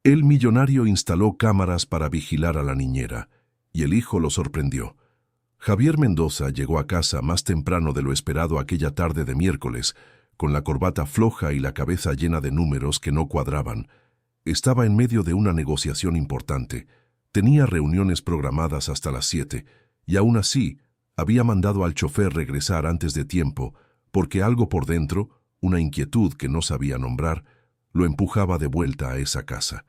El millonario instaló cámaras para vigilar a la niñera, y el hijo lo sorprendió. Javier Mendoza llegó a casa más temprano de lo esperado aquella tarde de miércoles, con la corbata floja y la cabeza llena de números que no cuadraban. Estaba en medio de una negociación importante. Tenía reuniones programadas hasta las 7, y aún así había mandado al chofer regresar antes de tiempo, porque algo por dentro, una inquietud que no sabía nombrar, lo empujaba de vuelta a esa casa.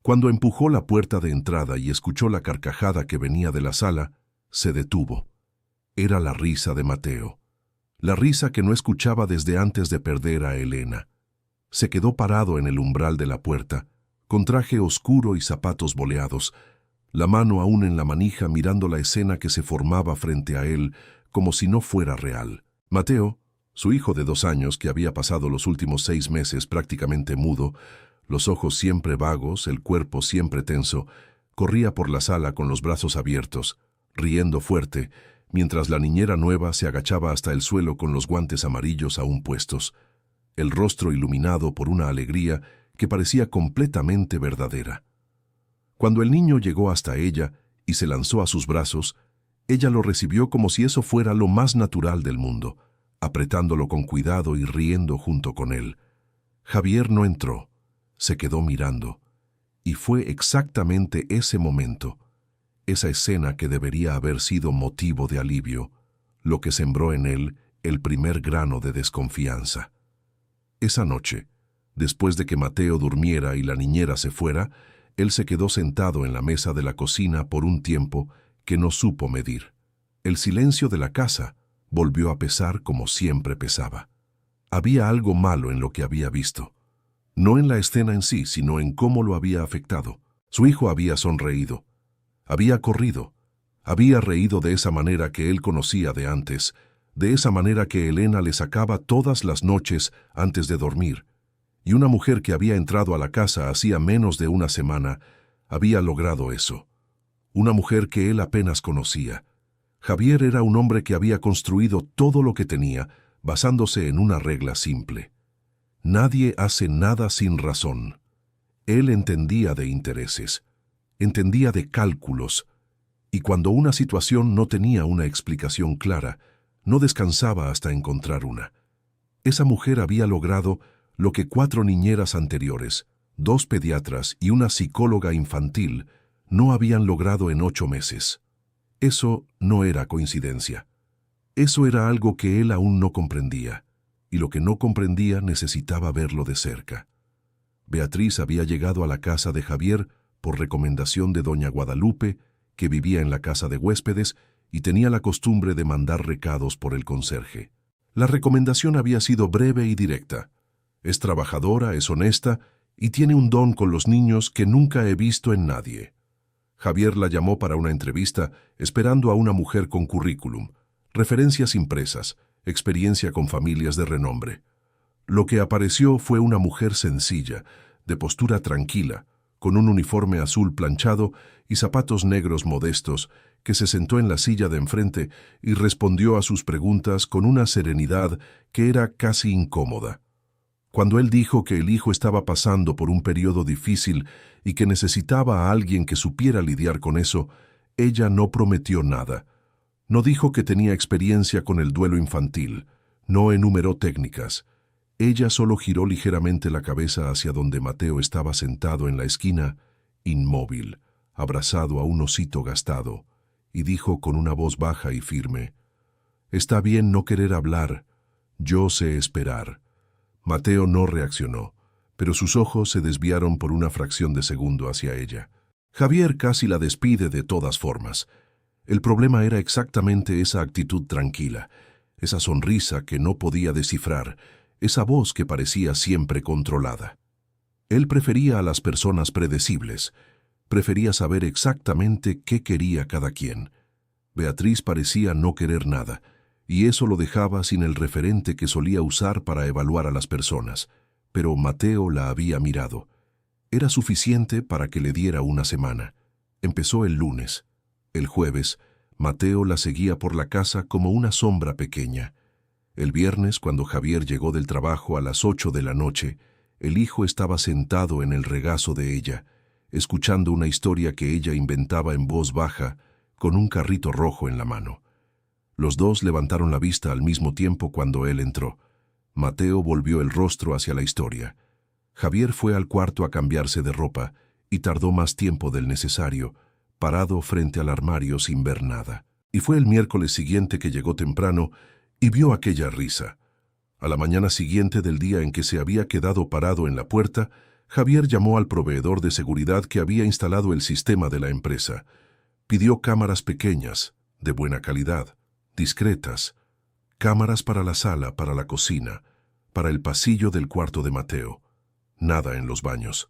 Cuando empujó la puerta de entrada y escuchó la carcajada que venía de la sala, se detuvo. Era la risa de Mateo. La risa que no escuchaba desde antes de perder a Elena. Se quedó parado en el umbral de la puerta, con traje oscuro y zapatos boleados, la mano aún en la manija mirando la escena que se formaba frente a él como si no fuera real. Mateo, su hijo de 2 años que había pasado los últimos 6 meses prácticamente mudo, los ojos siempre vagos, el cuerpo siempre tenso, corría por la sala con los brazos abiertos, riendo fuerte, mientras la niñera nueva se agachaba hasta el suelo con los guantes amarillos aún puestos, el rostro iluminado por una alegría que parecía completamente verdadera. Cuando el niño llegó hasta ella y se lanzó a sus brazos, ella lo recibió como si eso fuera lo más natural del mundo, apretándolo con cuidado y riendo junto con él. Javier no entró, se quedó mirando, y fue exactamente ese momento, esa escena que debería haber sido motivo de alivio, lo que sembró en él el primer grano de desconfianza. Esa noche, después de que Mateo durmiera y la niñera se fuera, él se quedó sentado en la mesa de la cocina por un tiempo que no supo medir. El silencio de la casa volvió a pesar como siempre pesaba. Había algo malo en lo que había visto. No en la escena en sí, sino en cómo lo había afectado. Su hijo había sonreído. Había corrido. Había reído de esa manera que él conocía de antes, de esa manera que Elena le sacaba todas las noches antes de dormir. Y una mujer que había entrado a la casa hacía menos de una semana había logrado eso. Una mujer que él apenas conocía. Javier era un hombre que había construido todo lo que tenía basándose en una regla simple. Nadie hace nada sin razón. Él entendía de intereses, entendía de cálculos, y cuando una situación no tenía una explicación clara, no descansaba hasta encontrar una. Esa mujer había logrado lo que 4 niñeras anteriores, 2 pediatras y una psicóloga infantil no habían logrado en 8 meses. Eso no era coincidencia. Eso era algo que él aún no comprendía, y lo que no comprendía necesitaba verlo de cerca. Beatriz había llegado a la casa de Javier por recomendación de doña Guadalupe, que vivía en la casa de huéspedes y tenía la costumbre de mandar recados por el conserje. La recomendación había sido breve y directa. Es trabajadora, es honesta y tiene un don con los niños que nunca he visto en nadie. Javier la llamó para una entrevista esperando a una mujer con currículum, referencias impresas, experiencia con familias de renombre. Lo que apareció fue una mujer sencilla, de postura tranquila, con un uniforme azul planchado y zapatos negros modestos, que se sentó en la silla de enfrente y respondió a sus preguntas con una serenidad que era casi incómoda. Cuando él dijo que el hijo estaba pasando por un periodo difícil y que necesitaba a alguien que supiera lidiar con eso, ella no prometió nada. No dijo que tenía experiencia con el duelo infantil, no enumeró técnicas. Ella solo giró ligeramente la cabeza hacia donde Mateo estaba sentado en la esquina, inmóvil, abrazado a un osito gastado, y dijo con una voz baja y firme: «Está bien no querer hablar, yo sé esperar». Mateo no reaccionó, pero sus ojos se desviaron por una fracción de segundo hacia ella. Javier casi la despide de todas formas. El problema era exactamente esa actitud tranquila, esa sonrisa que no podía descifrar, esa voz que parecía siempre controlada. Él prefería a las personas predecibles, prefería saber exactamente qué quería cada quien. Beatriz parecía no querer nada, y eso lo dejaba sin el referente que solía usar para evaluar a las personas, pero Mateo la había mirado. Era suficiente para que le diera una semana. Empezó el lunes. El jueves, Mateo la seguía por la casa como una sombra pequeña. El viernes, cuando Javier llegó del trabajo a las 8 de la noche, el hijo estaba sentado en el regazo de ella, escuchando una historia que ella inventaba en voz baja, con un carrito rojo en la mano. Los dos levantaron la vista al mismo tiempo cuando él entró. Mateo volvió el rostro hacia la historia. Javier fue al cuarto a cambiarse de ropa y tardó más tiempo del necesario, parado frente al armario sin ver nada. Y fue el miércoles siguiente que llegó temprano y vio aquella risa. A la mañana siguiente del día en que se había quedado parado en la puerta, Javier llamó al proveedor de seguridad que había instalado el sistema de la empresa. Pidió cámaras pequeñas, de buena calidad, discretas, cámaras para la sala, para la cocina, para el pasillo del cuarto de Mateo. Nada en los baños.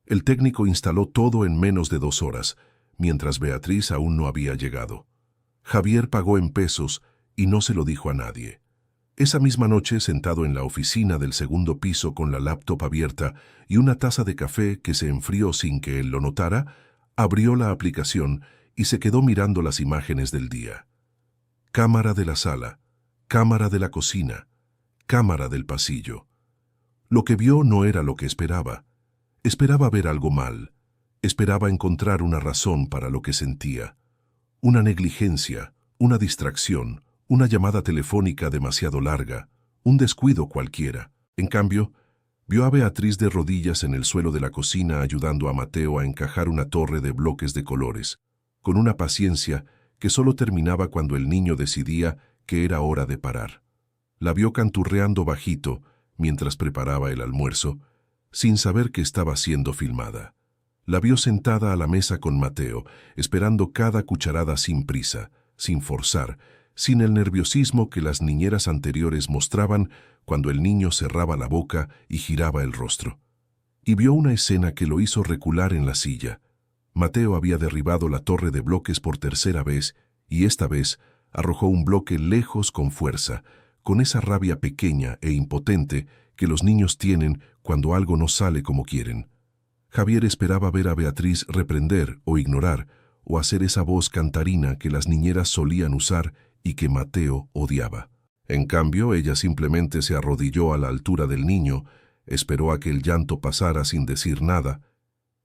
El técnico instaló todo en menos de 2 horas, mientras Beatriz aún no había llegado. Javier pagó en pesos y no se lo dijo a nadie. Esa misma noche, sentado en la oficina del segundo piso con la laptop abierta y una taza de café que se enfrió sin que él lo notara, abrió la aplicación y se quedó mirando las imágenes del día. Cámara de la sala, cámara de la cocina, cámara del pasillo. Lo que vio no era lo que esperaba. Esperaba ver algo mal. Esperaba encontrar una razón para lo que sentía. Una negligencia, una distracción, una llamada telefónica demasiado larga, un descuido cualquiera. En cambio, vio a Beatriz de rodillas en el suelo de la cocina ayudando a Mateo a encajar una torre de bloques de colores, con una paciencia que solo terminaba cuando el niño decidía que era hora de parar. La vio canturreando bajito mientras preparaba el almuerzo, sin saber que estaba siendo filmada. La vio sentada a la mesa con Mateo, esperando cada cucharada sin prisa, sin forzar, sin el nerviosismo que las niñeras anteriores mostraban cuando el niño cerraba la boca y giraba el rostro. Y vio una escena que lo hizo recular en la silla. Mateo había derribado la torre de bloques por tercera vez y esta vez arrojó un bloque lejos con fuerza, con esa rabia pequeña e impotente que los niños tienen cuando algo no sale como quieren. Javier esperaba ver a Beatriz reprender o ignorar o hacer esa voz cantarina que las niñeras solían usar y que Mateo odiaba. En cambio, ella simplemente se arrodilló a la altura del niño, esperó a que el llanto pasara sin decir nada,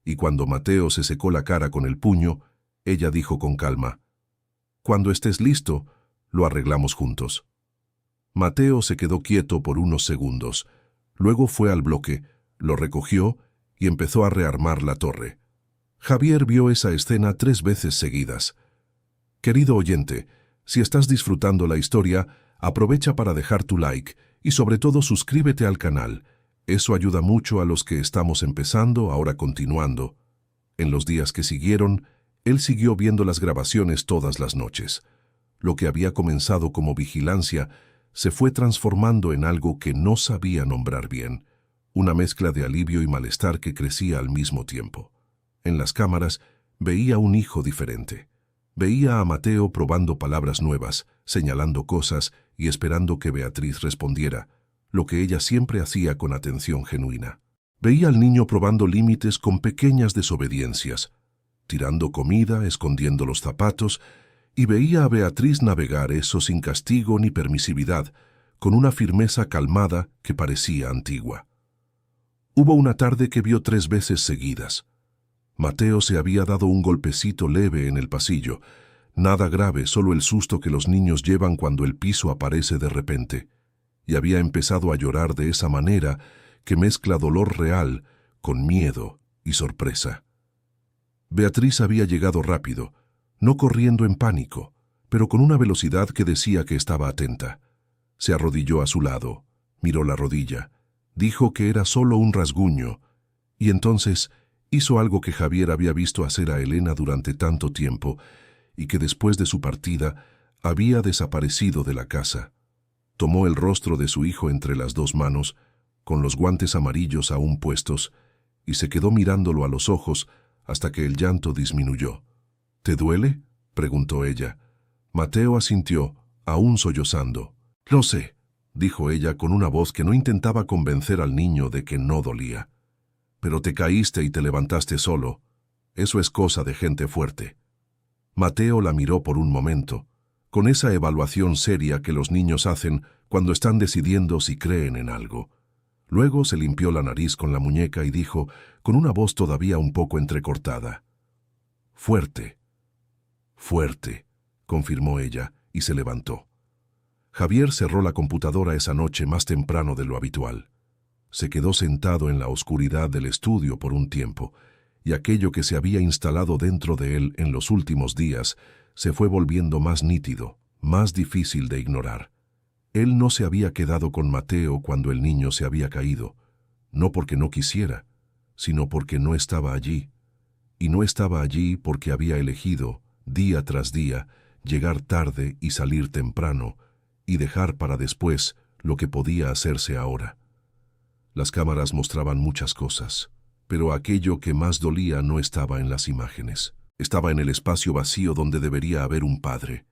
y cuando Mateo se secó la cara con el puño, ella dijo con calma: «Cuando estés listo, lo arreglamos juntos». Mateo se quedó quieto por unos segundos. Luego fue al bloque, lo recogió y empezó a rearmar la torre. Javier vio esa escena 3 veces seguidas. Querido oyente, si estás disfrutando la historia, aprovecha para dejar tu like y sobre todo suscríbete al canal. Eso ayuda mucho a los que estamos empezando, ahora continuando. En los días que siguieron, él siguió viendo las grabaciones todas las noches. Lo que había comenzado como vigilancia se fue transformando en algo que no sabía nombrar bien, una mezcla de alivio y malestar que crecía al mismo tiempo. En las cámaras veía un hijo diferente. Veía a Mateo probando palabras nuevas, señalando cosas y esperando que Beatriz respondiera, lo que ella siempre hacía con atención genuina. Veía al niño probando límites con pequeñas desobediencias, tirando comida, escondiendo los zapatos, y veía a Beatriz navegar eso sin castigo ni permisividad, con una firmeza calmada que parecía antigua. Hubo una tarde que vio 3 veces seguidas. Mateo se había dado un golpecito leve en el pasillo, nada grave, solo el susto que los niños llevan cuando el piso aparece de repente, y había empezado a llorar de esa manera que mezcla dolor real con miedo y sorpresa. Beatriz había llegado rápido, no corriendo en pánico, pero con una velocidad que decía que estaba atenta. Se arrodilló a su lado, miró la rodilla, dijo que era solo un rasguño, y entonces hizo algo que Javier había visto hacer a Elena durante tanto tiempo y que después de su partida había desaparecido de la casa. Tomó el rostro de su hijo entre las 2 manos, con los guantes amarillos aún puestos, y se quedó mirándolo a los ojos hasta que el llanto disminuyó. «¿Te duele?», preguntó ella. Mateo asintió, aún sollozando. «Lo sé», dijo ella con una voz que no intentaba convencer al niño de que no dolía. «Pero te caíste y te levantaste solo. Eso es cosa de gente fuerte». Mateo la miró por un momento, con esa evaluación seria que los niños hacen cuando están decidiendo si creen en algo. Luego se limpió la nariz con la muñeca y dijo, con una voz todavía un poco entrecortada: «Fuerte, fuerte», confirmó ella, y se levantó. Javier cerró la computadora esa noche más temprano de lo habitual. Se quedó sentado en la oscuridad del estudio por un tiempo, y aquello que se había instalado dentro de él en los últimos días se fue volviendo más nítido, más difícil de ignorar. Él no se había quedado con Mateo cuando el niño se había caído, no porque no quisiera, sino porque no estaba allí. Y no estaba allí porque había elegido, día tras día, llegar tarde y salir temprano, y dejar para después lo que podía hacerse ahora. Las cámaras mostraban muchas cosas, pero aquello que más dolía no estaba en las imágenes. Estaba en el espacio vacío donde debería haber un padre.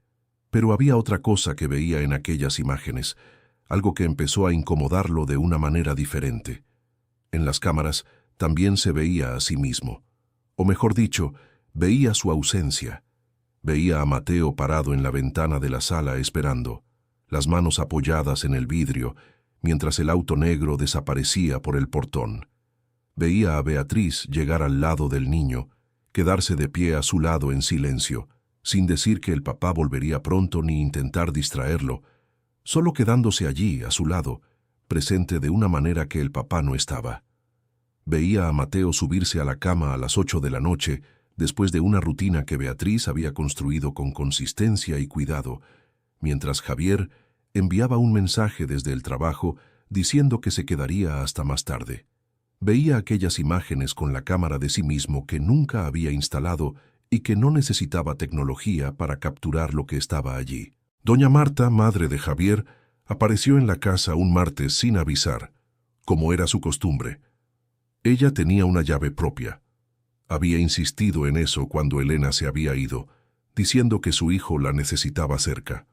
Pero había otra cosa que veía en aquellas imágenes, algo que empezó a incomodarlo de una manera diferente. En las cámaras también se veía a sí mismo, o mejor dicho, veía su ausencia. Veía a Mateo parado en la ventana de la sala esperando, las manos apoyadas en el vidrio, mientras el auto negro desaparecía por el portón. Veía a Beatriz llegar al lado del niño, quedarse de pie a su lado en silencio, sin decir que el papá volvería pronto ni intentar distraerlo, solo quedándose allí, a su lado, presente de una manera que el papá no estaba. Veía a Mateo subirse a la cama a las 8 de la noche, después de una rutina que Beatriz había construido con consistencia y cuidado, mientras Javier enviaba un mensaje desde el trabajo diciendo que se quedaría hasta más tarde. Veía aquellas imágenes con la cámara de sí mismo que nunca había instalado y que no necesitaba tecnología para capturar lo que estaba allí. Doña Marta, madre de Javier, apareció en la casa un martes sin avisar, como era su costumbre. Ella tenía una llave propia. Había insistido en eso cuando Elena se había ido, diciendo que su hijo la necesitaba cerca.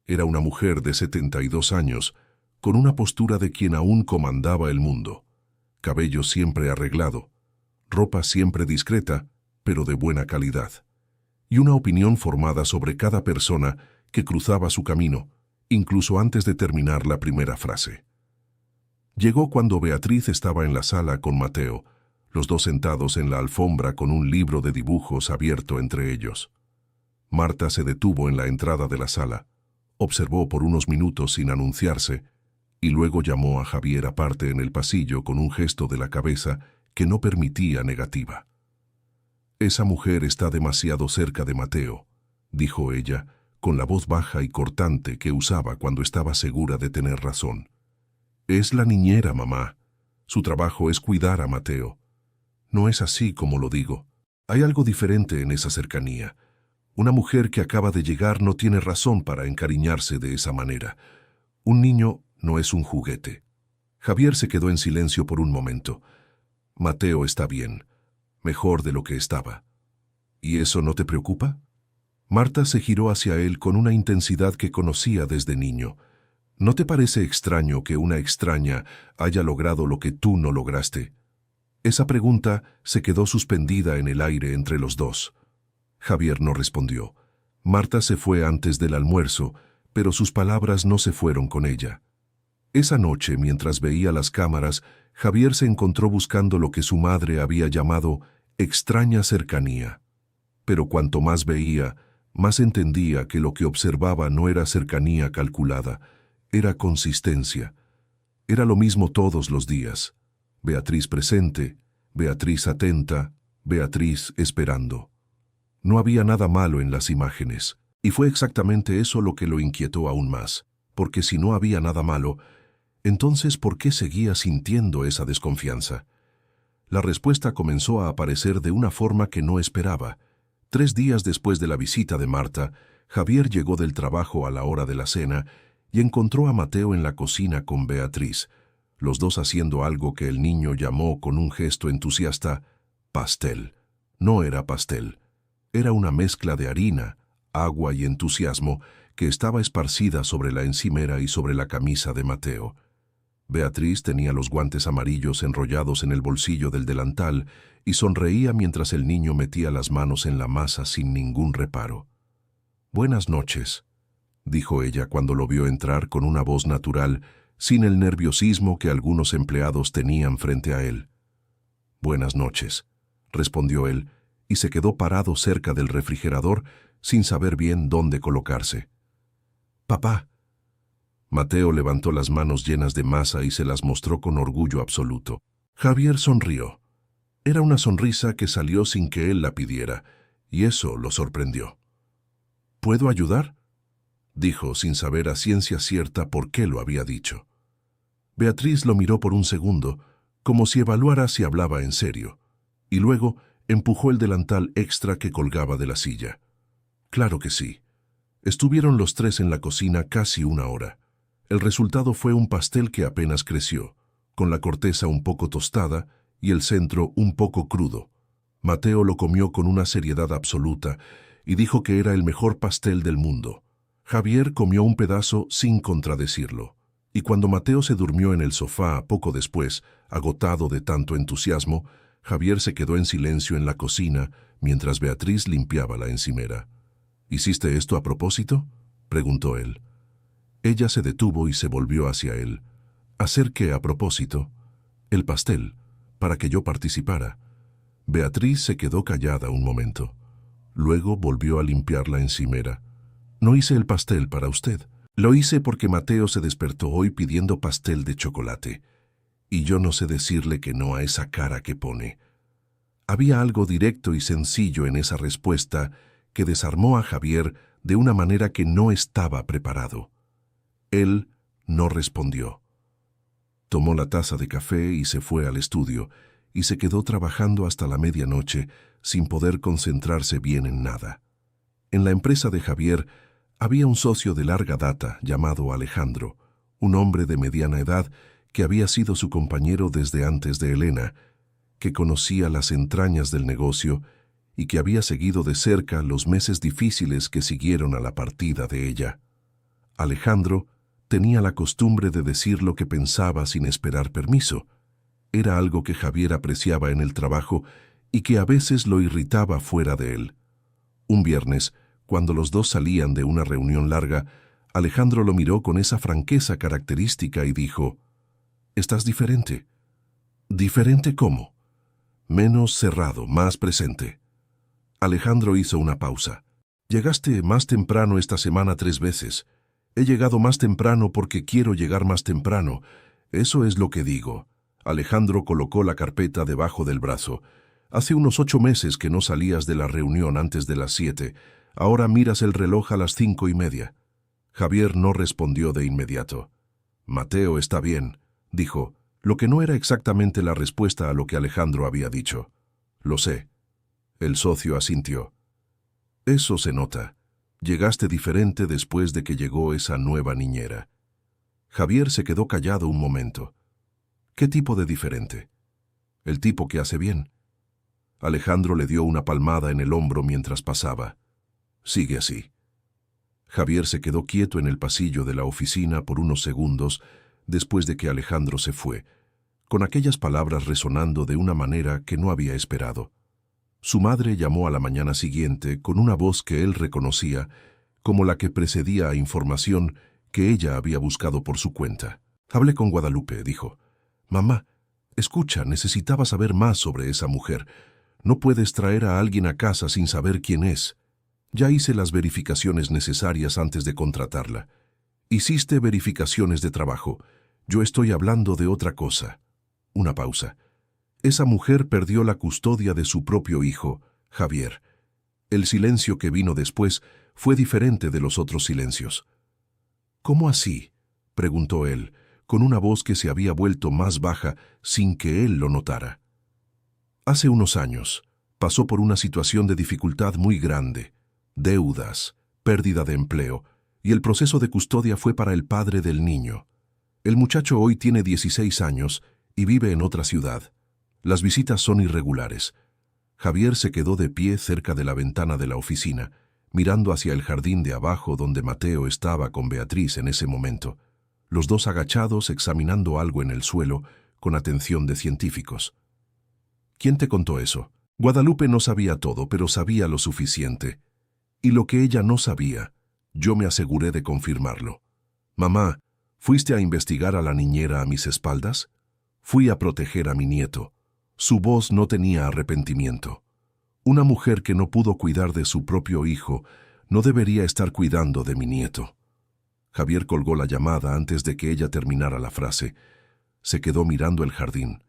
Era una mujer de 72 años, con una postura de quien aún comandaba el mundo. Cabello siempre arreglado, ropa siempre discreta, pero de buena calidad, y una opinión formada sobre cada persona que cruzaba su camino, incluso antes de terminar la primera frase. Llegó cuando Beatriz estaba en la sala con Mateo, los dos sentados en la alfombra con un libro de dibujos abierto entre ellos. Marta se detuvo en la entrada de la sala, observó por unos minutos sin anunciarse, y luego llamó a Javier aparte en el pasillo con un gesto de la cabeza que no permitía negativa. «Esa mujer está demasiado cerca de Mateo», dijo ella, con la voz baja y cortante que usaba cuando estaba segura de tener razón. «Es la niñera, mamá. Su trabajo es cuidar a Mateo. No es así como lo digo. Hay algo diferente en esa cercanía. Una mujer que acaba de llegar no tiene razón para encariñarse de esa manera. Un niño no es un juguete». Javier se quedó en silencio por un momento. «Mateo está bien, mejor de lo que estaba. ¿Y eso no te preocupa?» Marta se giró hacia él con una intensidad que conocía desde niño. «¿No te parece extraño que una extraña haya logrado lo que tú no lograste?» Esa pregunta se quedó suspendida en el aire entre los dos. Javier no respondió. Marta se fue antes del almuerzo, pero sus palabras no se fueron con ella. Esa noche, mientras veía las cámaras, Javier se encontró buscando lo que su madre había llamado extraña cercanía. Pero cuanto más veía, más entendía que lo que observaba no era cercanía calculada, era consistencia. Era lo mismo todos los días. Beatriz presente, Beatriz atenta, Beatriz esperando. No había nada malo en las imágenes, y fue exactamente eso lo que lo inquietó aún más, porque si no había nada malo, entonces ¿por qué seguía sintiendo esa desconfianza? La respuesta comenzó a aparecer de una forma que no esperaba. 3 días después de la visita de Marta, Javier llegó del trabajo a la hora de la cena y encontró a Mateo en la cocina con Beatriz, los dos haciendo algo que el niño llamó con un gesto entusiasta pastel. No era pastel, era una mezcla de harina, agua y entusiasmo que estaba esparcida sobre la encimera y sobre la camisa de Mateo. Beatriz tenía los guantes amarillos enrollados en el bolsillo del delantal y sonreía mientras el niño metía las manos en la masa sin ningún reparo. «Buenas noches», dijo ella cuando lo vio entrar con una voz natural sin el nerviosismo que algunos empleados tenían frente a él. «Buenas noches», respondió él, y se quedó parado cerca del refrigerador sin saber bien dónde colocarse. «Papá». Mateo levantó las manos llenas de masa y se las mostró con orgullo absoluto. Javier sonrió. Era una sonrisa que salió sin que él la pidiera, y eso lo sorprendió. «¿Puedo ayudar?», dijo sin saber a ciencia cierta por qué lo había dicho. Beatriz lo miró por un segundo, como si evaluara si hablaba en serio, y luego empujó el delantal extra que colgaba de la silla. Claro que sí. Estuvieron los tres en la cocina casi una hora. El resultado fue un pastel que apenas creció, con la corteza un poco tostada y el centro un poco crudo. Mateo lo comió con una seriedad absoluta y dijo que era el mejor pastel del mundo. Javier comió un pedazo sin contradecirlo, y cuando Mateo se durmió en el sofá poco después, agotado de tanto entusiasmo, Javier se quedó en silencio en la cocina mientras Beatriz limpiaba la encimera. «¿Hiciste esto a propósito?», preguntó él. Ella se detuvo y se volvió hacia él. «¿Hacer qué a propósito?». «El pastel, para que yo participara». Beatriz se quedó callada un momento. Luego volvió a limpiar la encimera. «No hice el pastel para usted. Lo hice porque Mateo se despertó hoy pidiendo pastel de chocolate. Y yo no sé decirle que no a esa cara que pone». Había algo directo y sencillo en esa respuesta que desarmó a Javier de una manera que no estaba preparado. Él no respondió. Tomó la taza de café y se fue al estudio, y se quedó trabajando hasta la medianoche sin poder concentrarse bien en nada. En la empresa de Javier había un socio de larga data llamado Alejandro, un hombre de mediana edad que había sido su compañero desde antes de Elena, que conocía las entrañas del negocio y que había seguido de cerca los meses difíciles que siguieron a la partida de ella. Alejandro tenía la costumbre de decir lo que pensaba sin esperar permiso. Era algo que Javier apreciaba en el trabajo y que a veces lo irritaba fuera de él. Un viernes, cuando los dos salían de una reunión larga, Alejandro lo miró con esa franqueza característica y dijo: «Estás diferente». «¿Diferente cómo?». «Menos cerrado, más presente». Alejandro hizo una pausa. «Llegaste más temprano esta semana 3 veces. He llegado más temprano porque quiero llegar más temprano. Eso es lo que digo». Alejandro colocó la carpeta debajo del brazo. «Hace unos 8 meses que no salías de la reunión antes de las 7. Ahora miras el reloj a las 5:30. Javier no respondió de inmediato. «Mateo está bien», dijo, lo que no era exactamente la respuesta a lo que Alejandro había dicho. «Lo sé». El socio asintió. «Eso se nota. Llegaste diferente después de que llegó esa nueva niñera». Javier se quedó callado un momento. «¿Qué tipo de diferente?». «El tipo que hace bien». Alejandro le dio una palmada en el hombro mientras pasaba. «Sigue así». Javier se quedó quieto en el pasillo de la oficina por unos segundos después de que Alejandro se fue, con aquellas palabras resonando de una manera que no había esperado. Su madre llamó a la mañana siguiente con una voz que él reconocía como la que precedía a información que ella había buscado por su cuenta. «Hablé con Guadalupe», dijo. «Mamá, escucha, necesitaba saber más sobre esa mujer. No puedes traer a alguien a casa sin saber quién es. Ya hice las verificaciones necesarias antes de contratarla. Hiciste verificaciones de trabajo. Yo estoy hablando de otra cosa». Una pausa. Esa mujer perdió la custodia de su propio hijo, Javier. El silencio que vino después fue diferente de los otros silencios. «¿Cómo así?», preguntó él, con una voz que se había vuelto más baja sin que él lo notara. «Hace unos años, pasó por una situación de dificultad muy grande, deudas, pérdida de empleo, y el proceso de custodia fue para el padre del niño. El muchacho hoy tiene 16 años y vive en otra ciudad. Las visitas son irregulares». Javier se quedó de pie cerca de la ventana de la oficina, mirando hacia el jardín de abajo donde Mateo estaba con Beatriz en ese momento, los dos agachados examinando algo en el suelo con atención de científicos. «¿Quién te contó eso?». Guadalupe no sabía todo, pero sabía lo suficiente. Y lo que ella no sabía, yo me aseguré de confirmarlo. «Mamá, ¿Fuiste a investigar a la niñera a mis espaldas? Fui a proteger a mi nieto. Su voz no tenía arrepentimiento. Una mujer que no pudo cuidar de su propio hijo no debería estar cuidando de mi nieto. Javier colgó la llamada antes de que ella terminara la frase. Se quedó mirando el jardín.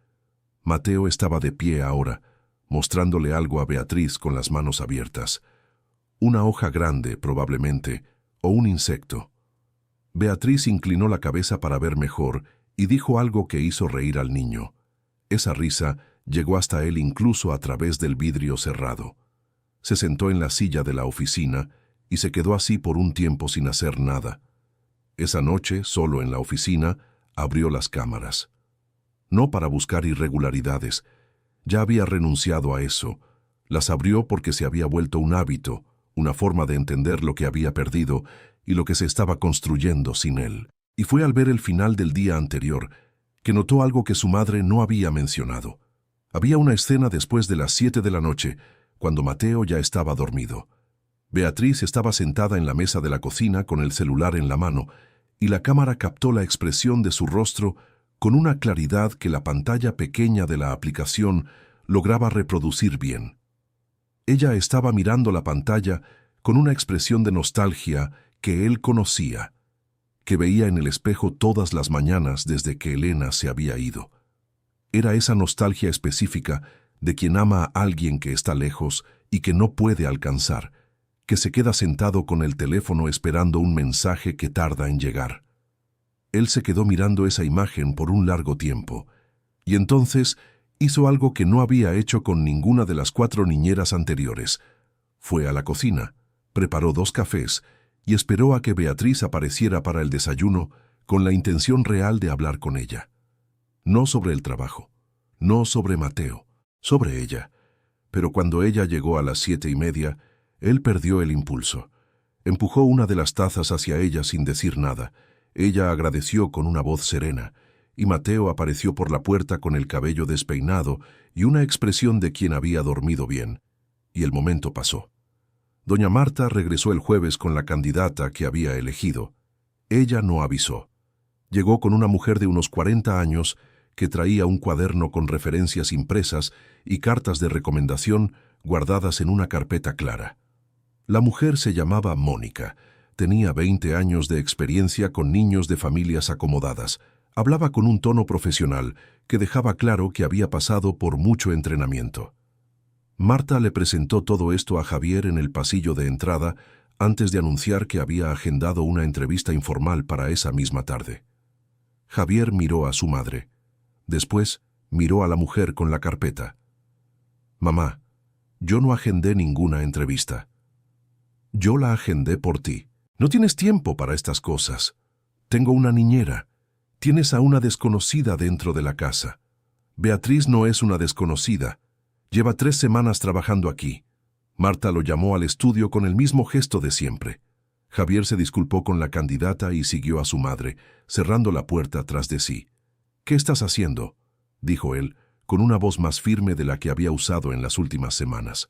Mateo estaba de pie ahora, mostrándole algo a Beatriz con las manos abiertas. Una hoja grande, probablemente, o un insecto. Beatriz inclinó la cabeza para ver mejor y dijo algo que hizo reír al niño. Esa risa llegó hasta él incluso a través del vidrio cerrado. Se sentó en la silla de la oficina y se quedó así por un tiempo sin hacer nada. Esa noche, solo en la oficina, abrió las cámaras. No para buscar irregularidades. Ya había renunciado a eso. Las abrió porque se había vuelto un hábito, una forma de entender lo que había perdido y lo que se estaba construyendo sin él. Y fue al ver el final del día anterior que notó algo que su madre no había mencionado. Había una escena después de las 7 de la noche, cuando Mateo ya estaba dormido. Beatriz estaba sentada en la mesa de la cocina con el celular en la mano, y la cámara captó la expresión de su rostro con una claridad que la pantalla pequeña de la aplicación lograba reproducir bien. Ella estaba mirando la pantalla con una expresión de nostalgia que él conocía, que veía en el espejo todas las mañanas desde que Elena se había ido. Era esa nostalgia específica de quien ama a alguien que está lejos y que no puede alcanzar, que se queda sentado con el teléfono esperando un mensaje que tarda en llegar. Él se quedó mirando esa imagen por un largo tiempo, y entonces hizo algo que no había hecho con ninguna de las 4 niñeras anteriores. Fue a la cocina, preparó 2 cafés y esperó a que Beatriz apareciera para el desayuno con la intención real de hablar con ella. No sobre el trabajo, no sobre Mateo, sobre ella. Pero cuando ella llegó a las 7:30, él perdió el impulso. Empujó una de las tazas hacia ella sin decir nada. Ella agradeció con una voz serena, y Mateo apareció por la puerta con el cabello despeinado y una expresión de quien había dormido bien. Y el momento pasó. Doña Marta regresó el jueves con la candidata que había elegido. Ella no avisó. Llegó con una mujer de unos 40 años que traía un cuaderno con referencias impresas y cartas de recomendación guardadas en una carpeta clara. La mujer se llamaba Mónica. Tenía 20 años de experiencia con niños de familias acomodadas. Hablaba con un tono profesional que dejaba claro que había pasado por mucho entrenamiento. Marta le presentó todo esto a Javier en el pasillo de entrada antes de anunciar que había agendado una entrevista informal para esa misma tarde. Javier miró a su madre. Después miró a la mujer con la carpeta. «Mamá, yo no agendé ninguna entrevista. Yo la agendé por ti. No tienes tiempo para estas cosas. Tengo una niñera. Tienes a una desconocida dentro de la casa. Beatriz no es una desconocida. Lleva 3 semanas trabajando aquí». Marta lo llamó al estudio con el mismo gesto de siempre. Javier se disculpó con la candidata y siguió a su madre, cerrando la puerta tras de sí. «¿Qué estás haciendo?», dijo él, con una voz más firme de la que había usado en las últimas semanas.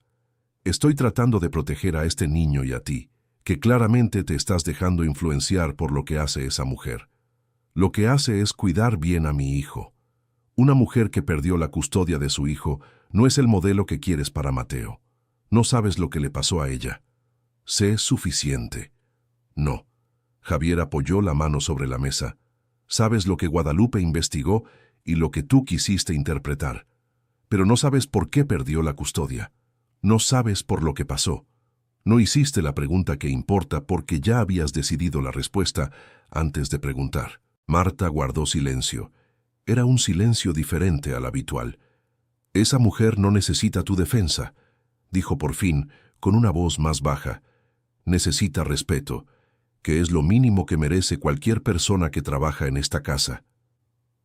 «Estoy tratando de proteger a este niño y a ti, que claramente te estás dejando influenciar por lo que hace esa mujer. Lo que hace es cuidar bien a mi hijo. Una mujer que perdió la custodia de su hijo no es el modelo que quieres para Mateo. No sabes lo que le pasó a ella. Sé suficiente». «No». Javier apoyó la mano sobre la mesa. «Sabes lo que Guadalupe investigó y lo que tú quisiste interpretar. Pero no sabes por qué perdió la custodia. No sabes por lo que pasó. No hiciste la pregunta que importa porque ya habías decidido la respuesta antes de preguntar». Marta guardó silencio. Era un silencio diferente al habitual. «Esa mujer no necesita tu defensa», dijo por fin, con una voz más baja. «Necesita respeto, que es lo mínimo que merece cualquier persona que trabaja en esta casa».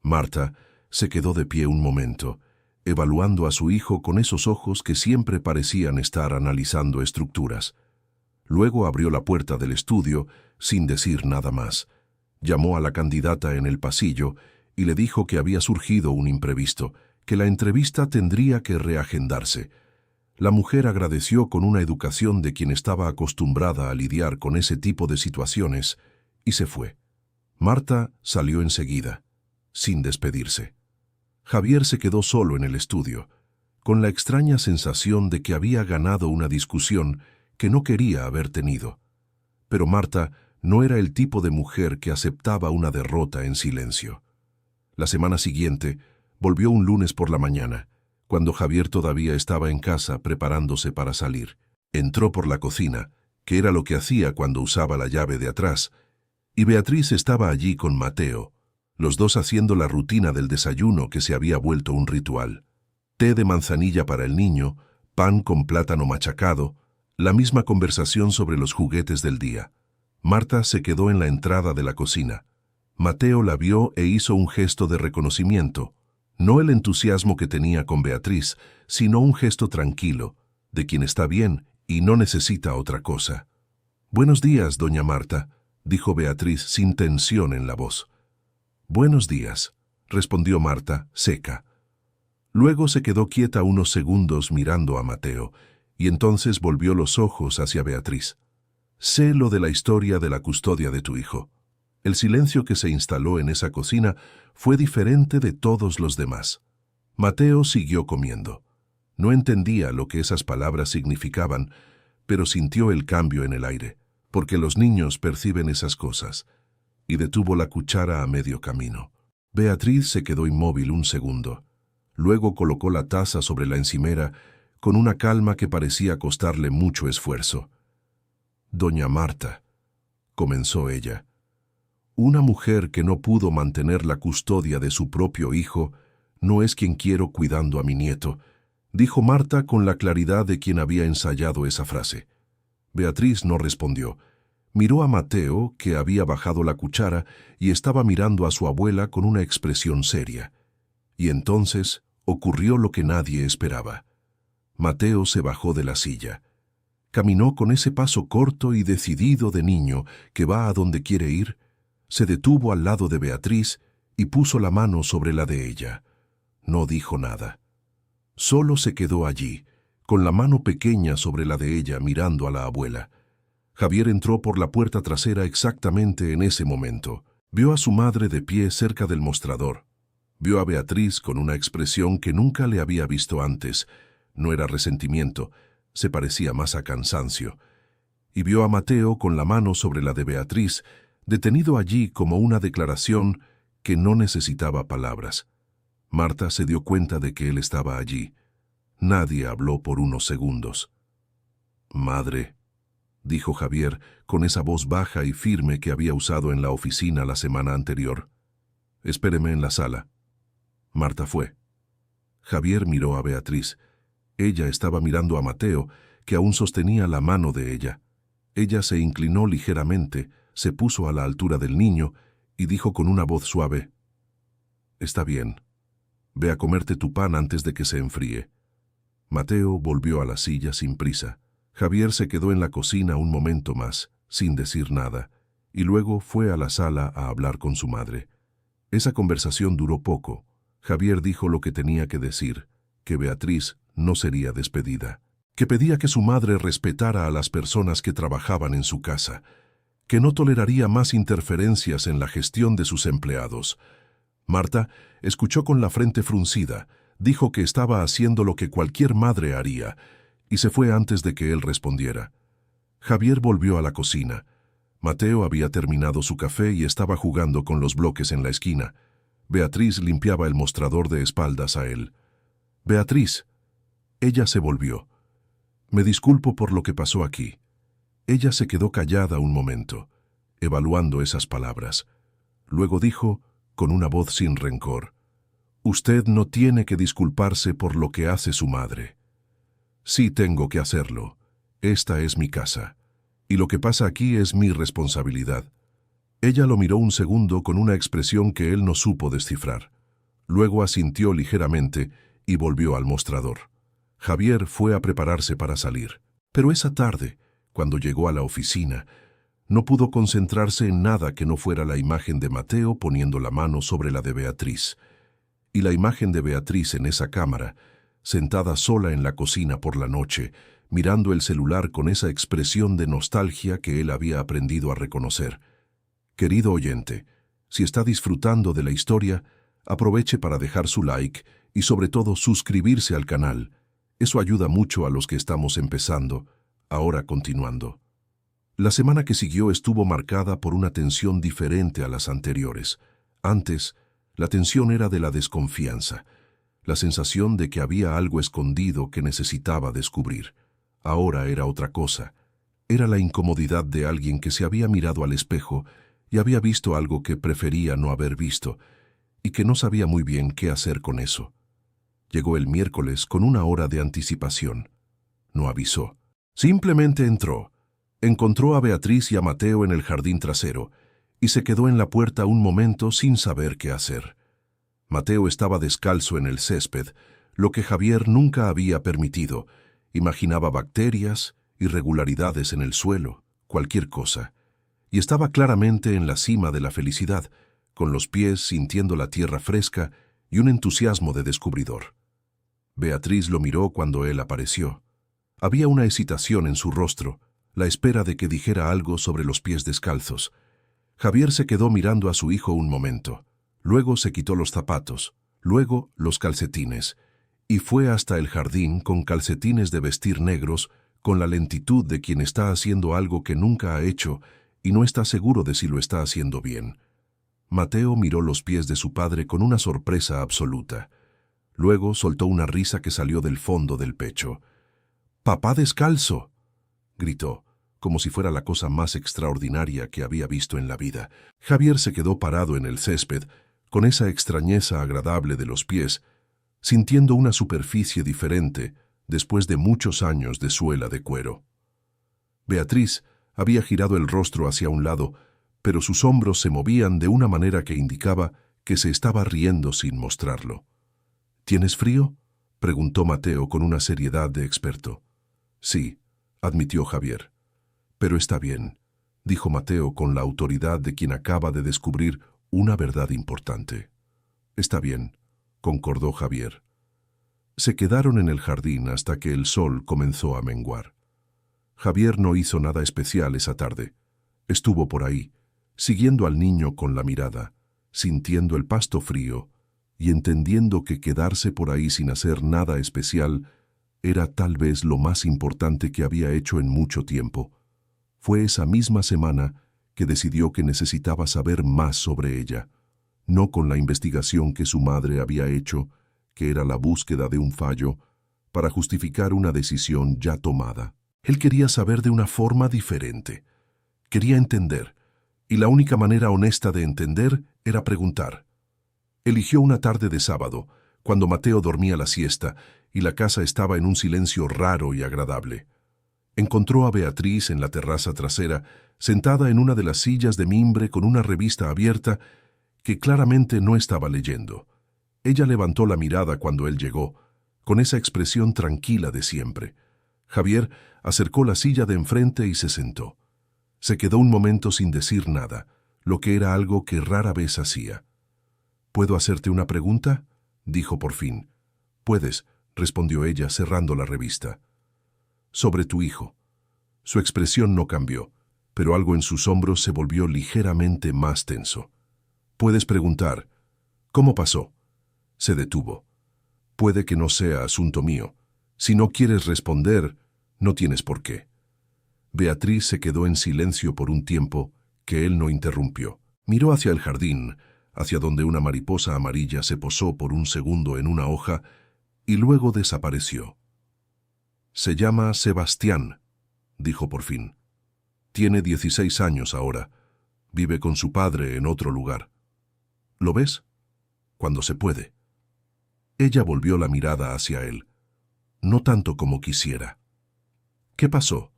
Marta se quedó de pie un momento, evaluando a su hijo con esos ojos que siempre parecían estar analizando estructuras. Luego abrió la puerta del estudio sin decir nada más. Llamó a la candidata en el pasillo y le dijo que había surgido un imprevisto, que la entrevista tendría que reagendarse. La mujer agradeció con una educación de quien estaba acostumbrada a lidiar con ese tipo de situaciones y se fue. Marta salió enseguida, sin despedirse. Javier se quedó solo en el estudio, con la extraña sensación de que había ganado una discusión que no quería haber tenido. Pero Marta no era el tipo de mujer que aceptaba una derrota en silencio. La semana siguiente volvió un lunes por la mañana, cuando Javier todavía estaba en casa preparándose para salir. Entró por la cocina, que era lo que hacía cuando usaba la llave de atrás, y Beatriz estaba allí con Mateo, los dos haciendo la rutina del desayuno que se había vuelto un ritual. Té de manzanilla para el niño, pan con plátano machacado, la misma conversación sobre los juguetes del día. Marta se quedó en la entrada de la cocina. Mateo la vio e hizo un gesto de reconocimiento, no el entusiasmo que tenía con Beatriz, sino un gesto tranquilo, de quien está bien y no necesita otra cosa. «Buenos días, doña Marta», dijo Beatriz sin tensión en la voz. «Buenos días», respondió Marta, seca. Luego se quedó quieta unos segundos mirando a Mateo, y entonces volvió los ojos hacia Beatriz. «Sé lo de la historia de la custodia de tu hijo». El silencio que se instaló en esa cocina fue diferente de todos los demás. Mateo siguió comiendo. No entendía lo que esas palabras significaban, pero sintió el cambio en el aire, porque los niños perciben esas cosas, y detuvo la cuchara a medio camino. Beatriz se quedó inmóvil un segundo. Luego colocó la taza sobre la encimera con una calma que parecía costarle mucho esfuerzo. «Doña Marta», comenzó ella, «una mujer que no pudo mantener la custodia de su propio hijo no es quien quiero cuidando a mi nieto», dijo Marta con la claridad de quien había ensayado esa frase. Beatriz no respondió. Miró a Mateo, que había bajado la cuchara y estaba mirando a su abuela con una expresión seria. Y entonces ocurrió lo que nadie esperaba. Mateo se bajó de la silla. Caminó con ese paso corto y decidido de niño que va a donde quiere ir, se detuvo al lado de Beatriz y puso la mano sobre la de ella. No dijo nada. Solo se quedó allí, con la mano pequeña sobre la de ella mirando a la abuela. Javier entró por la puerta trasera exactamente en ese momento. Vio a su madre de pie cerca del mostrador. Vio a Beatriz con una expresión que nunca le había visto antes. No era resentimiento, se parecía más a cansancio. Y vio a Mateo con la mano sobre la de Beatriz, detenido allí como una declaración que no necesitaba palabras. Marta se dio cuenta de que él estaba allí. Nadie habló por unos segundos. «Madre», dijo Javier con esa voz baja y firme que había usado en la oficina la semana anterior. «Espéreme en la sala». Marta fue. Javier miró a Beatriz. Ella estaba mirando a Mateo, que aún sostenía la mano de ella. Ella se inclinó ligeramente, se puso a la altura del niño y dijo con una voz suave: «Está bien. Ve a comerte tu pan antes de que se enfríe». Mateo volvió a la silla sin prisa. Javier se quedó en la cocina un momento más, sin decir nada, y luego fue a la sala a hablar con su madre. Esa conversación duró poco. Javier dijo lo que tenía que decir, que Beatriz no sería despedida, que pedía que su madre respetara a las personas que trabajaban en su casa, que no toleraría más interferencias en la gestión de sus empleados. Marta escuchó con la frente fruncida, dijo que estaba haciendo lo que cualquier madre haría, y se fue antes de que él respondiera. Javier volvió a la cocina. Mateo había terminado su café y estaba jugando con los bloques en la esquina. Beatriz limpiaba el mostrador de espaldas a él. «Beatriz». Ella se volvió. «Me disculpo por lo que pasó aquí». Ella se quedó callada un momento, evaluando esas palabras. Luego dijo, con una voz sin rencor: «Usted no tiene que disculparse por lo que hace su madre». «Sí tengo que hacerlo. Esta es mi casa. Y lo que pasa aquí es mi responsabilidad». Ella lo miró un segundo con una expresión que él no supo descifrar. Luego asintió ligeramente y volvió al mostrador. Javier fue a prepararse para salir. Pero esa tarde, cuando llegó a la oficina, no pudo concentrarse en nada que no fuera la imagen de Mateo poniendo la mano sobre la de Beatriz. Y la imagen de Beatriz en esa cámara, sentada sola en la cocina por la noche, mirando el celular con esa expresión de nostalgia que él había aprendido a reconocer. Querido oyente, Si está disfrutando de la historia, aproveche para dejar su like y sobre todo suscribirse al canal. Eso ayuda mucho a los que estamos empezando. Ahora continuando. La semana que siguió estuvo marcada por una tensión diferente a las anteriores. Antes, la tensión era de la desconfianza, la sensación de que había algo escondido que necesitaba descubrir. Ahora era otra cosa. Era la incomodidad de alguien que se había mirado al espejo y había visto algo que prefería no haber visto, y que no sabía muy bien qué hacer con eso. Llegó el miércoles con una hora de anticipación. No avisó. Simplemente entró. Encontró a Beatriz y a Mateo en el jardín trasero, y se quedó en la puerta un momento sin saber qué hacer. Mateo estaba descalzo en el césped, lo que Javier nunca había permitido. Imaginaba bacterias, irregularidades en el suelo, cualquier cosa. Y estaba claramente en la cima de la felicidad, con los pies sintiendo la tierra fresca y un entusiasmo de descubridor. Beatriz lo miró cuando él apareció. Había una hesitación en su rostro, la espera de que dijera algo sobre los pies descalzos. Javier se quedó mirando a su hijo un momento. Luego se quitó los zapatos, luego los calcetines, y fue hasta el jardín con calcetines de vestir negros, con la lentitud de quien está haciendo algo que nunca ha hecho y no está seguro de si lo está haciendo bien. Mateo miró los pies de su padre con una sorpresa absoluta. Luego soltó una risa que salió del fondo del pecho. «¡Papá descalzo!», gritó, como si fuera la cosa más extraordinaria que había visto en la vida. Javier se quedó parado en el césped, con esa extrañeza agradable de los pies, sintiendo una superficie diferente después de muchos años de suela de cuero. Beatriz había girado el rostro hacia un lado, pero sus hombros se movían de una manera que indicaba que se estaba riendo sin mostrarlo. «¿Tienes frío?», preguntó Mateo con una seriedad de experto. «Sí», admitió Javier. «Pero está bien», dijo Mateo con la autoridad de quien acaba de descubrir una verdad importante. «Está bien», concordó Javier. Se quedaron en el jardín hasta que el sol comenzó a menguar. Javier no hizo nada especial esa tarde. Estuvo por ahí, siguiendo al niño con la mirada, sintiendo el pasto frío y entendiendo que quedarse por ahí sin hacer nada especial era tal vez lo más importante que había hecho en mucho tiempo. Fue esa misma semana que decidió que necesitaba saber más sobre ella, no con la investigación que su madre había hecho, que era la búsqueda de un fallo, para justificar una decisión ya tomada. Él quería saber de una forma diferente. Quería entender, y la única manera honesta de entender era preguntar. Eligió una tarde de sábado, cuando Mateo dormía la siesta y la casa estaba en un silencio raro y agradable. Encontró a Beatriz en la terraza trasera, sentada en una de las sillas de mimbre con una revista abierta que claramente no estaba leyendo. Ella levantó la mirada cuando él llegó, con esa expresión tranquila de siempre. Javier acercó la silla de enfrente y se sentó. Se quedó un momento sin decir nada, lo que era algo que rara vez hacía. «¿Puedo hacerte una pregunta?», dijo por fin. «Puedes», respondió ella cerrando la revista. «Sobre tu hijo». Su expresión no cambió, pero algo en sus hombros se volvió ligeramente más tenso. «Puedes preguntar. ¿Cómo pasó?». Se detuvo. «Puede que no sea asunto mío. Si no quieres responder, no tienes por qué». Beatriz se quedó en silencio por un tiempo que él no interrumpió. Miró hacia el jardín, hacia donde una mariposa amarilla se posó por un segundo en una hoja y luego desapareció. «Se llama Sebastián», dijo por fin. «Tiene 16 años ahora. Vive con su padre en otro lugar. ¿Lo ves? Cuando se puede». Ella volvió la mirada hacia él. «No tanto como quisiera». «¿Qué pasó?»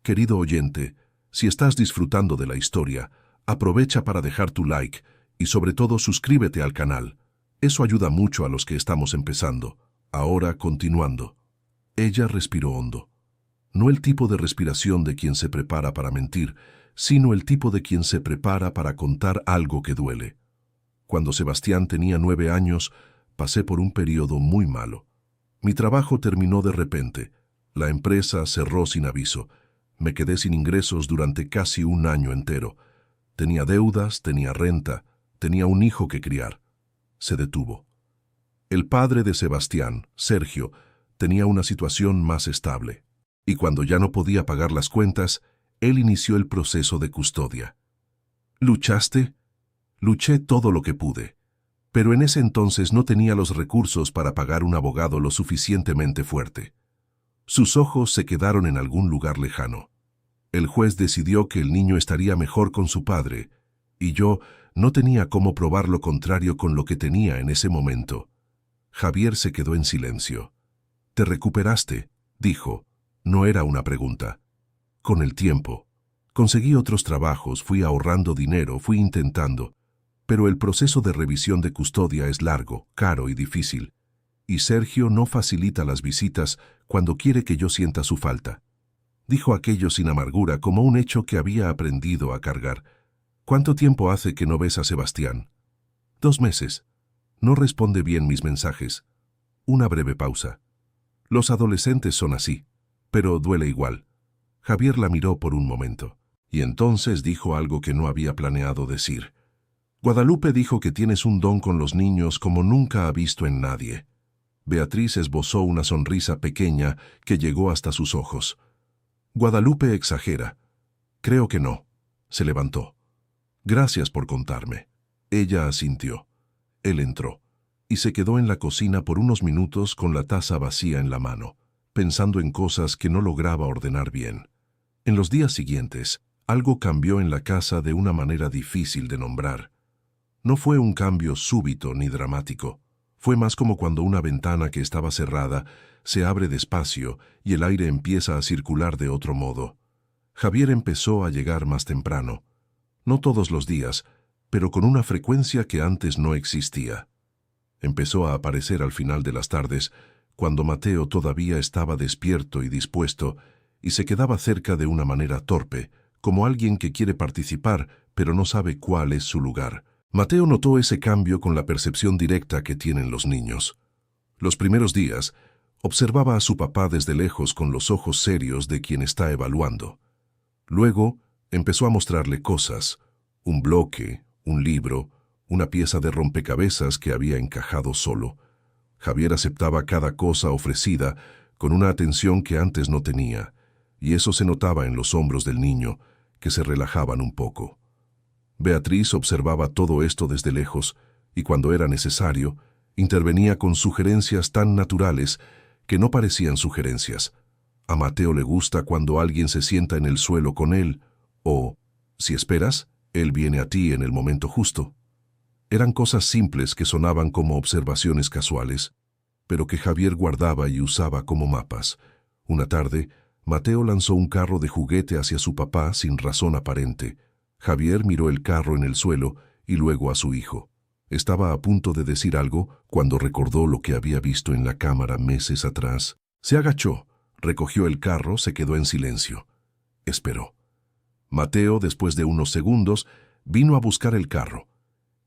Querido oyente, si estás disfrutando de la historia, aprovecha para dejar tu like y sobre todo suscríbete al canal. Eso ayuda mucho a los que estamos empezando. Ahora continuando. Ella respiró hondo. No el tipo de respiración de quien se prepara para mentir, sino el tipo de quien se prepara para contar algo que duele. Cuando Sebastián tenía 9 años, pasé por un periodo muy malo. Mi trabajo terminó de repente. La empresa cerró sin aviso. Me quedé sin ingresos durante casi un año entero. Tenía deudas, tenía renta, tenía un hijo que criar. Se detuvo. El padre de Sebastián, Sergio, tenía una situación más estable, y cuando ya no podía pagar las cuentas, él inició el proceso de custodia. ¿Luchaste? Luché todo lo que pude, pero en ese entonces no tenía los recursos para pagar un abogado lo suficientemente fuerte. Sus ojos se quedaron en algún lugar lejano. El juez decidió que el niño estaría mejor con su padre, y yo no tenía cómo probar lo contrario con lo que tenía en ese momento. Javier se quedó en silencio. «¿Te recuperaste?», dijo. No era una pregunta. Con el tiempo. Conseguí otros trabajos, fui ahorrando dinero, fui intentando. Pero el proceso de revisión de custodia es largo, caro y difícil. Y Sergio no facilita las visitas cuando quiere que yo sienta su falta. Dijo aquello sin amargura, como un hecho que había aprendido a cargar. «¿Cuánto tiempo hace que no ves a Sebastián?» «2 meses. No responde bien mis mensajes». Una breve pausa. «Los adolescentes son así, pero duele igual». Javier la miró por un momento, y entonces dijo algo que no había planeado decir. «Guadalupe dijo que tienes un don con los niños como nunca ha visto en nadie». Beatriz esbozó una sonrisa pequeña que llegó hasta sus ojos. «Guadalupe exagera». «Creo que no». Se levantó. «Gracias por contarme». Ella asintió. Él entró, y se quedó en la cocina por unos minutos con la taza vacía en la mano, pensando en cosas que no lograba ordenar bien. En los días siguientes, algo cambió en la casa de una manera difícil de nombrar. No fue un cambio súbito ni dramático. Fue más como cuando una ventana que estaba cerrada se abre despacio y el aire empieza a circular de otro modo. Javier empezó a llegar más temprano. No todos los días, pero con una frecuencia que antes no existía. Empezó a aparecer al final de las tardes, cuando Mateo todavía estaba despierto y dispuesto, y se quedaba cerca de una manera torpe, como alguien que quiere participar, pero no sabe cuál es su lugar. Mateo notó ese cambio con la percepción directa que tienen los niños. Los primeros días, observaba a su papá desde lejos con los ojos serios de quien está evaluando. Luego, empezó a mostrarle cosas, un bloque, un libro, una pieza de rompecabezas que había encajado solo. Javier aceptaba cada cosa ofrecida con una atención que antes no tenía, y eso se notaba en los hombros del niño, que se relajaban un poco. Beatriz observaba todo esto desde lejos, y cuando era necesario, intervenía con sugerencias tan naturales que no parecían sugerencias. A Mateo le gusta cuando alguien se sienta en el suelo con él, o, si esperas, él viene a ti en el momento justo. Eran cosas simples que sonaban como observaciones casuales, pero que Javier guardaba y usaba como mapas. Una tarde, Mateo lanzó un carro de juguete hacia su papá sin razón aparente. Javier miró el carro en el suelo y luego a su hijo. Estaba a punto de decir algo cuando recordó lo que había visto en la cámara meses atrás. Se agachó, recogió el carro, se quedó en silencio. Esperó. Mateo, después de unos segundos, vino a buscar el carro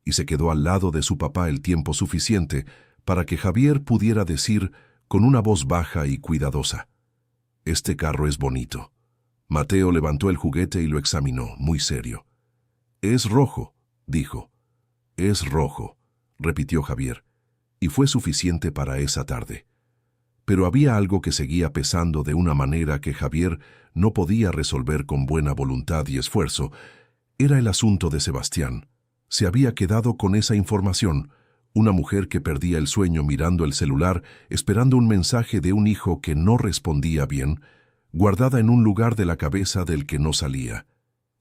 y se quedó al lado de su papá el tiempo suficiente para que Javier pudiera decir con una voz baja y cuidadosa: «Este carro es bonito». Mateo levantó el juguete y lo examinó, muy serio. «Es rojo», dijo. «Es rojo», repitió Javier, y fue suficiente para esa tarde. Pero había algo que seguía pesando de una manera que Javier no podía resolver con buena voluntad y esfuerzo. Era el asunto de Sebastián. Se había quedado con esa información, una mujer que perdía el sueño mirando el celular, esperando un mensaje de un hijo que no respondía bien, guardada en un lugar de la cabeza del que no salía.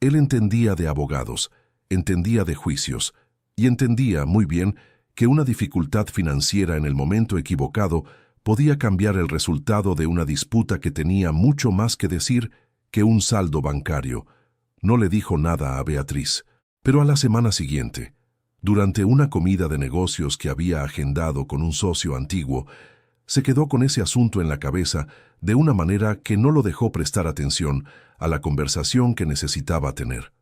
Él entendía de abogados, entendía de juicios, y entendía muy bien que una dificultad financiera en el momento equivocado podía cambiar el resultado de una disputa que tenía mucho más que decir que un saldo bancario. No le dijo nada a Beatriz, pero a la semana siguiente, durante una comida de negocios que había agendado con un socio antiguo, se quedó con ese asunto en la cabeza de una manera que no lo dejó prestar atención a la conversación que necesitaba tener.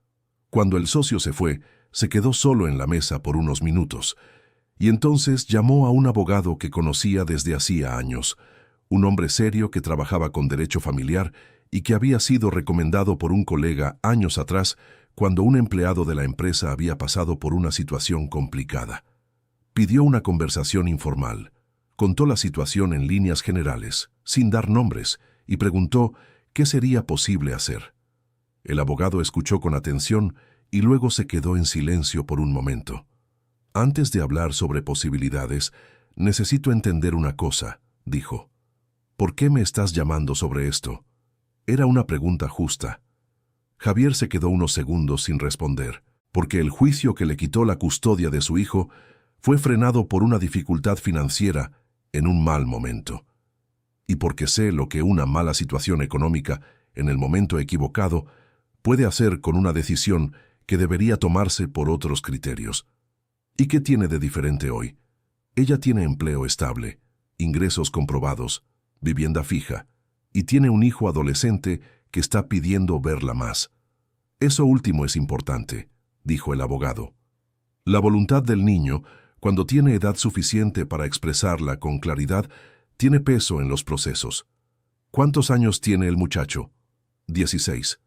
Cuando el socio se fue, se quedó solo en la mesa por unos minutos, y entonces llamó a un abogado que conocía desde hacía años, un hombre serio que trabajaba con derecho familiar y que había sido recomendado por un colega años atrás cuando un empleado de la empresa había pasado por una situación complicada. Pidió una conversación informal, contó la situación en líneas generales, sin dar nombres, y preguntó qué sería posible hacer. El abogado escuchó con atención y luego se quedó en silencio por un momento. Antes de hablar sobre posibilidades, necesito entender una cosa, dijo. ¿Por qué me estás llamando sobre esto? Era una pregunta justa. Javier se quedó unos segundos sin responder, porque el juicio que le quitó la custodia de su hijo fue frenado por una dificultad financiera en un mal momento. Y porque sé lo que una mala situación económica, en el momento equivocado, puede hacer con una decisión que debería tomarse por otros criterios. ¿Y qué tiene de diferente hoy? Ella tiene empleo estable, ingresos comprobados, vivienda fija, y tiene un hijo adolescente que está pidiendo verla más. Eso último es importante, dijo el abogado. La voluntad del niño, cuando tiene edad suficiente para expresarla con claridad, tiene peso en los procesos. ¿Cuántos años tiene el muchacho? 16.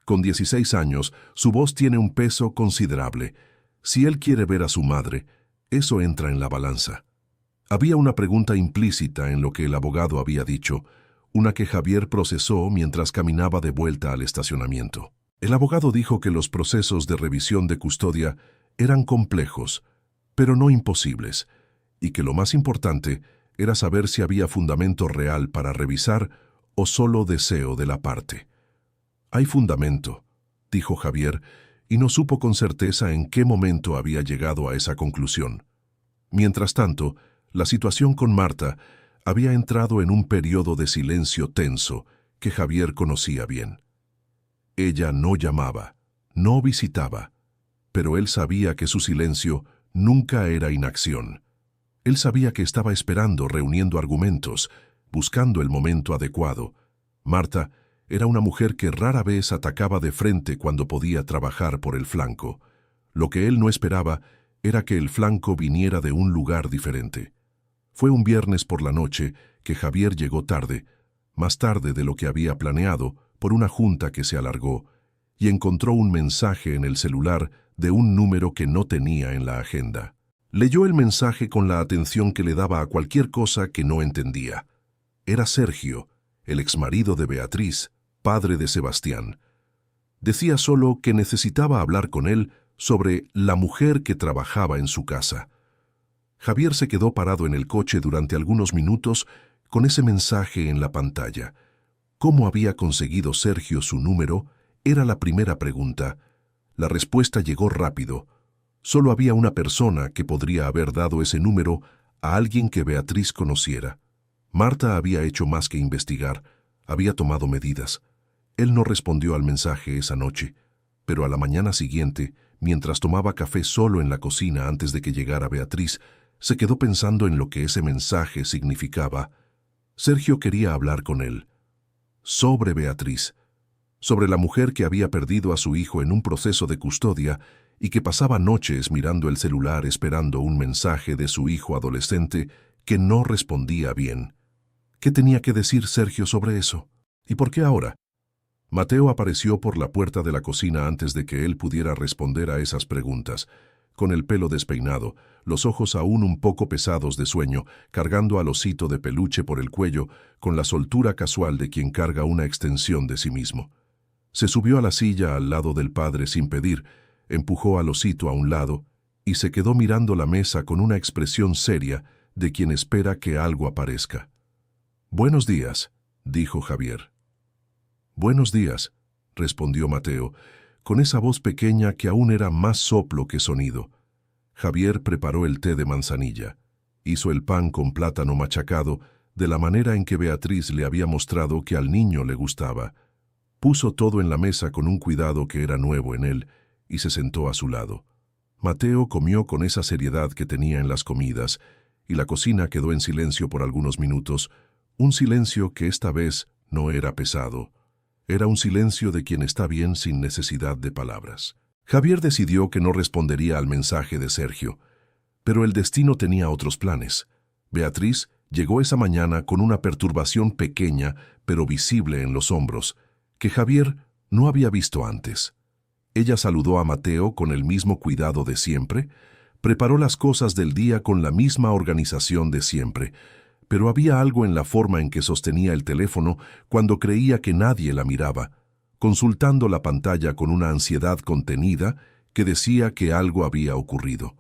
Con 16 años, su voz tiene un peso considerable. Si él quiere ver a su madre, eso entra en la balanza. Había una pregunta implícita en lo que el abogado había dicho, una que Javier procesó mientras caminaba de vuelta al estacionamiento. El abogado dijo que los procesos de revisión de custodia eran complejos, pero no imposibles, y que lo más importante era saber si había fundamento real para revisar o solo deseo de la parte. Hay fundamento, dijo Javier, y no supo con certeza en qué momento había llegado a esa conclusión. Mientras tanto, la situación con Marta había entrado en un periodo de silencio tenso que Javier conocía bien. Ella no llamaba, no visitaba, pero él sabía que su silencio nunca era inacción. Él sabía que estaba esperando, reuniendo argumentos, buscando el momento adecuado. Marta era una mujer que rara vez atacaba de frente cuando podía trabajar por el flanco. Lo que él no esperaba era que el flanco viniera de un lugar diferente. Fue un viernes por la noche que Javier llegó tarde, más tarde de lo que había planeado, por una junta que se alargó, y encontró un mensaje en el celular de un número que no tenía en la agenda. Leyó el mensaje con la atención que le daba a cualquier cosa que no entendía. Era Sergio, el exmarido de Beatriz, padre de Sebastián. Decía solo que necesitaba hablar con él sobre la mujer que trabajaba en su casa. Javier se quedó parado en el coche durante algunos minutos con ese mensaje en la pantalla. ¿Cómo había conseguido Sergio su número? Era la primera pregunta. La respuesta llegó rápido. Solo había una persona que podría haber dado ese número a alguien que Beatriz conociera. Marta había hecho más que investigar, había tomado medidas. Él no respondió al mensaje esa noche, pero a la mañana siguiente, mientras tomaba café solo en la cocina antes de que llegara Beatriz, se quedó pensando en lo que ese mensaje significaba. Sergio quería hablar con él. Sobre Beatriz. Sobre la mujer que había perdido a su hijo en un proceso de custodia y que pasaba noches mirando el celular esperando un mensaje de su hijo adolescente que no respondía bien. ¿Qué tenía que decir Sergio sobre eso? ¿Y por qué ahora? Mateo apareció por la puerta de la cocina antes de que él pudiera responder a esas preguntas, con el pelo despeinado, los ojos aún un poco pesados de sueño, cargando al osito de peluche por el cuello, con la soltura casual de quien carga una extensión de sí mismo. Se subió a la silla al lado del padre sin pedir, empujó al osito a un lado y se quedó mirando la mesa con una expresión seria de quien espera que algo aparezca. «Buenos días», dijo Javier. «Buenos días», respondió Mateo, con esa voz pequeña que aún era más soplo que sonido. Javier preparó el té de manzanilla, hizo el pan con plátano machacado de la manera en que Beatriz le había mostrado que al niño le gustaba. Puso todo en la mesa con un cuidado que era nuevo en él y se sentó a su lado. Mateo comió con esa seriedad que tenía en las comidas y la cocina quedó en silencio por algunos minutos, un silencio que esta vez no era pesado. Era un silencio de quien está bien sin necesidad de palabras. Javier decidió que no respondería al mensaje de Sergio, pero el destino tenía otros planes. Beatriz llegó esa mañana con una perturbación pequeña pero visible en los hombros, que Javier no había visto antes. Ella saludó a Mateo con el mismo cuidado de siempre, preparó las cosas del día con la misma organización de siempre, pero había algo en la forma en que sostenía el teléfono cuando creía que nadie la miraba, consultando la pantalla con una ansiedad contenida que decía que algo había ocurrido.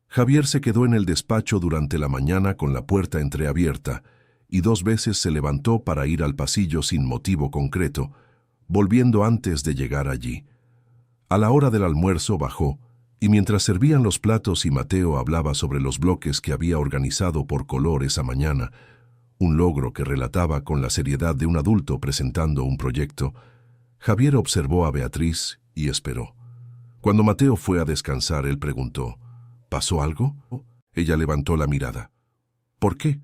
Javier se quedó en el despacho durante la mañana con la puerta entreabierta y 2 veces se levantó para ir al pasillo sin motivo concreto, volviendo antes de llegar allí. A la hora del almuerzo bajó, y mientras servían los platos y Mateo hablaba sobre los bloques que había organizado por color esa mañana, un logro que relataba con la seriedad de un adulto presentando un proyecto, Javier observó a Beatriz y esperó. Cuando Mateo fue a descansar, él preguntó, ¿pasó algo? Ella levantó la mirada. ¿Por qué?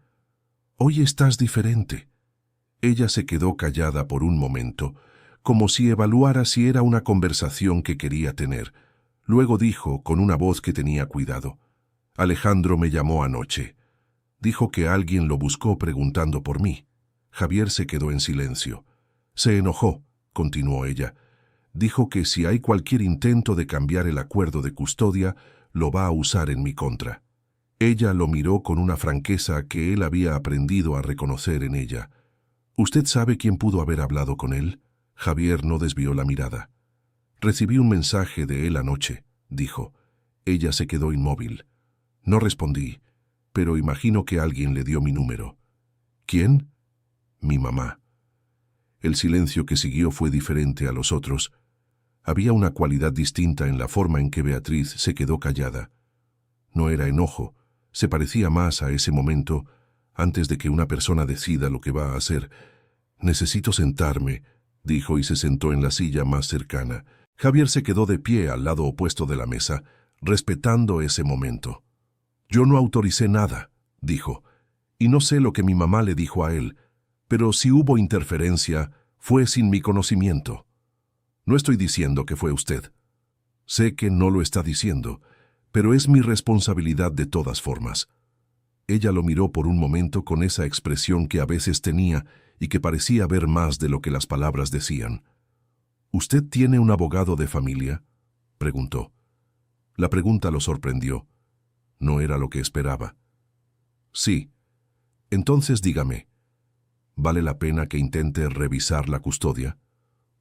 Hoy estás diferente. Ella se quedó callada por un momento, como si evaluara si era una conversación que quería tener. Luego dijo, con una voz que tenía cuidado, Alejandro me llamó anoche. Dijo que alguien lo buscó preguntando por mí. Javier se quedó en silencio. Se enojó, continuó ella. Dijo que si hay cualquier intento de cambiar el acuerdo de custodia, lo va a usar en mi contra. Ella lo miró con una franqueza que él había aprendido a reconocer en ella. ¿Usted sabe quién pudo haber hablado con él? Javier no desvió la mirada. Recibí un mensaje de él anoche, dijo. Ella se quedó inmóvil. No respondí, pero imagino que alguien le dio mi número. ¿Quién? Mi mamá. El silencio que siguió fue diferente a los otros. Había una cualidad distinta en la forma en que Beatriz se quedó callada. No era enojo, se parecía más a ese momento, antes de que una persona decida lo que va a hacer. Necesito sentarme, dijo y se sentó en la silla más cercana. Javier se quedó de pie al lado opuesto de la mesa, respetando ese momento. Yo no autoricé nada, dijo, y no sé lo que mi mamá le dijo a él, pero si hubo interferencia, fue sin mi conocimiento. No estoy diciendo que fue usted. Sé que no lo está diciendo, pero es mi responsabilidad de todas formas. Ella lo miró por un momento con esa expresión que a veces tenía y que parecía ver más de lo que las palabras decían. ¿Usted tiene un abogado de familia?, preguntó. La pregunta lo sorprendió. No era lo que esperaba. Sí. Entonces dígame, ¿vale la pena que intente revisar la custodia?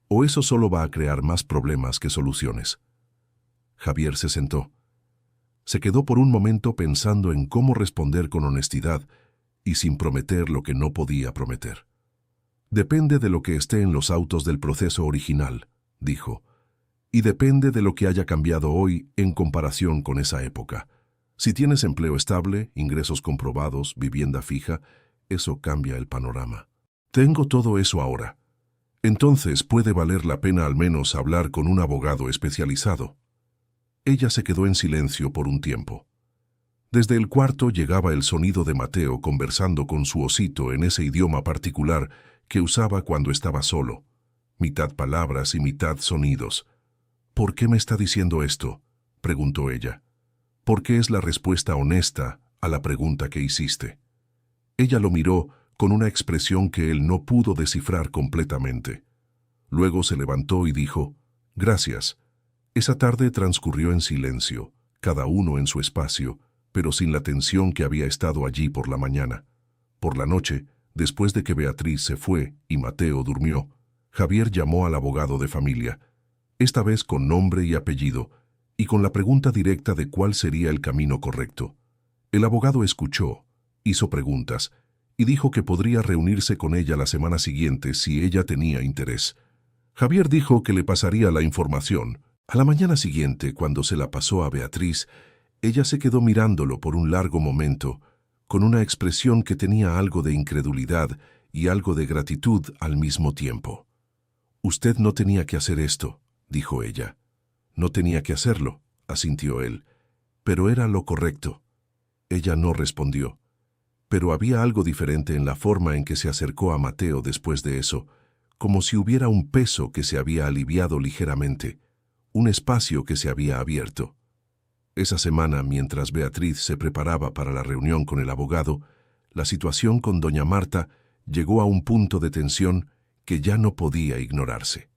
¿O eso solo va a crear más problemas que soluciones? Javier se sentó. Se quedó por un momento pensando en cómo responder con honestidad y sin prometer lo que no podía prometer. Depende de lo que esté en los autos del proceso original, dijo, y depende de lo que haya cambiado hoy en comparación con esa época. Si tienes empleo estable, ingresos comprobados, vivienda fija, eso cambia el panorama. Tengo todo eso ahora. Entonces puede valer la pena al menos hablar con un abogado especializado. Ella se quedó en silencio por un tiempo. Desde el cuarto llegaba el sonido de Mateo conversando con su osito en ese idioma particular que usaba cuando estaba solo, mitad palabras y mitad sonidos. ¿Por qué me está diciendo esto?, preguntó ella. Porque es la respuesta honesta a la pregunta que hiciste. Ella lo miró con una expresión que él no pudo descifrar completamente. Luego se levantó y dijo, «Gracias». Esa tarde transcurrió en silencio, cada uno en su espacio, pero sin la tensión que había estado allí por la mañana. Por la noche, después de que Beatriz se fue y Mateo durmió, Javier llamó al abogado de familia, esta vez con nombre y apellido, y con la pregunta directa de cuál sería el camino correcto. El abogado escuchó, hizo preguntas, y dijo que podría reunirse con ella la semana siguiente si ella tenía interés. Javier dijo que le pasaría la información. A la mañana siguiente, cuando se la pasó a Beatriz, ella se quedó mirándolo por un largo momento, con una expresión que tenía algo de incredulidad y algo de gratitud al mismo tiempo. «Usted no tenía que hacer esto», dijo ella. «No tenía que hacerlo», asintió él, «pero era lo correcto». Ella no respondió, pero había algo diferente en la forma en que se acercó a Mateo después de eso, como si hubiera un peso que se había aliviado ligeramente, un espacio que se había abierto. Esa semana, mientras Beatriz se preparaba para la reunión con el abogado, la situación con doña Marta llegó a un punto de tensión que ya no podía ignorarse.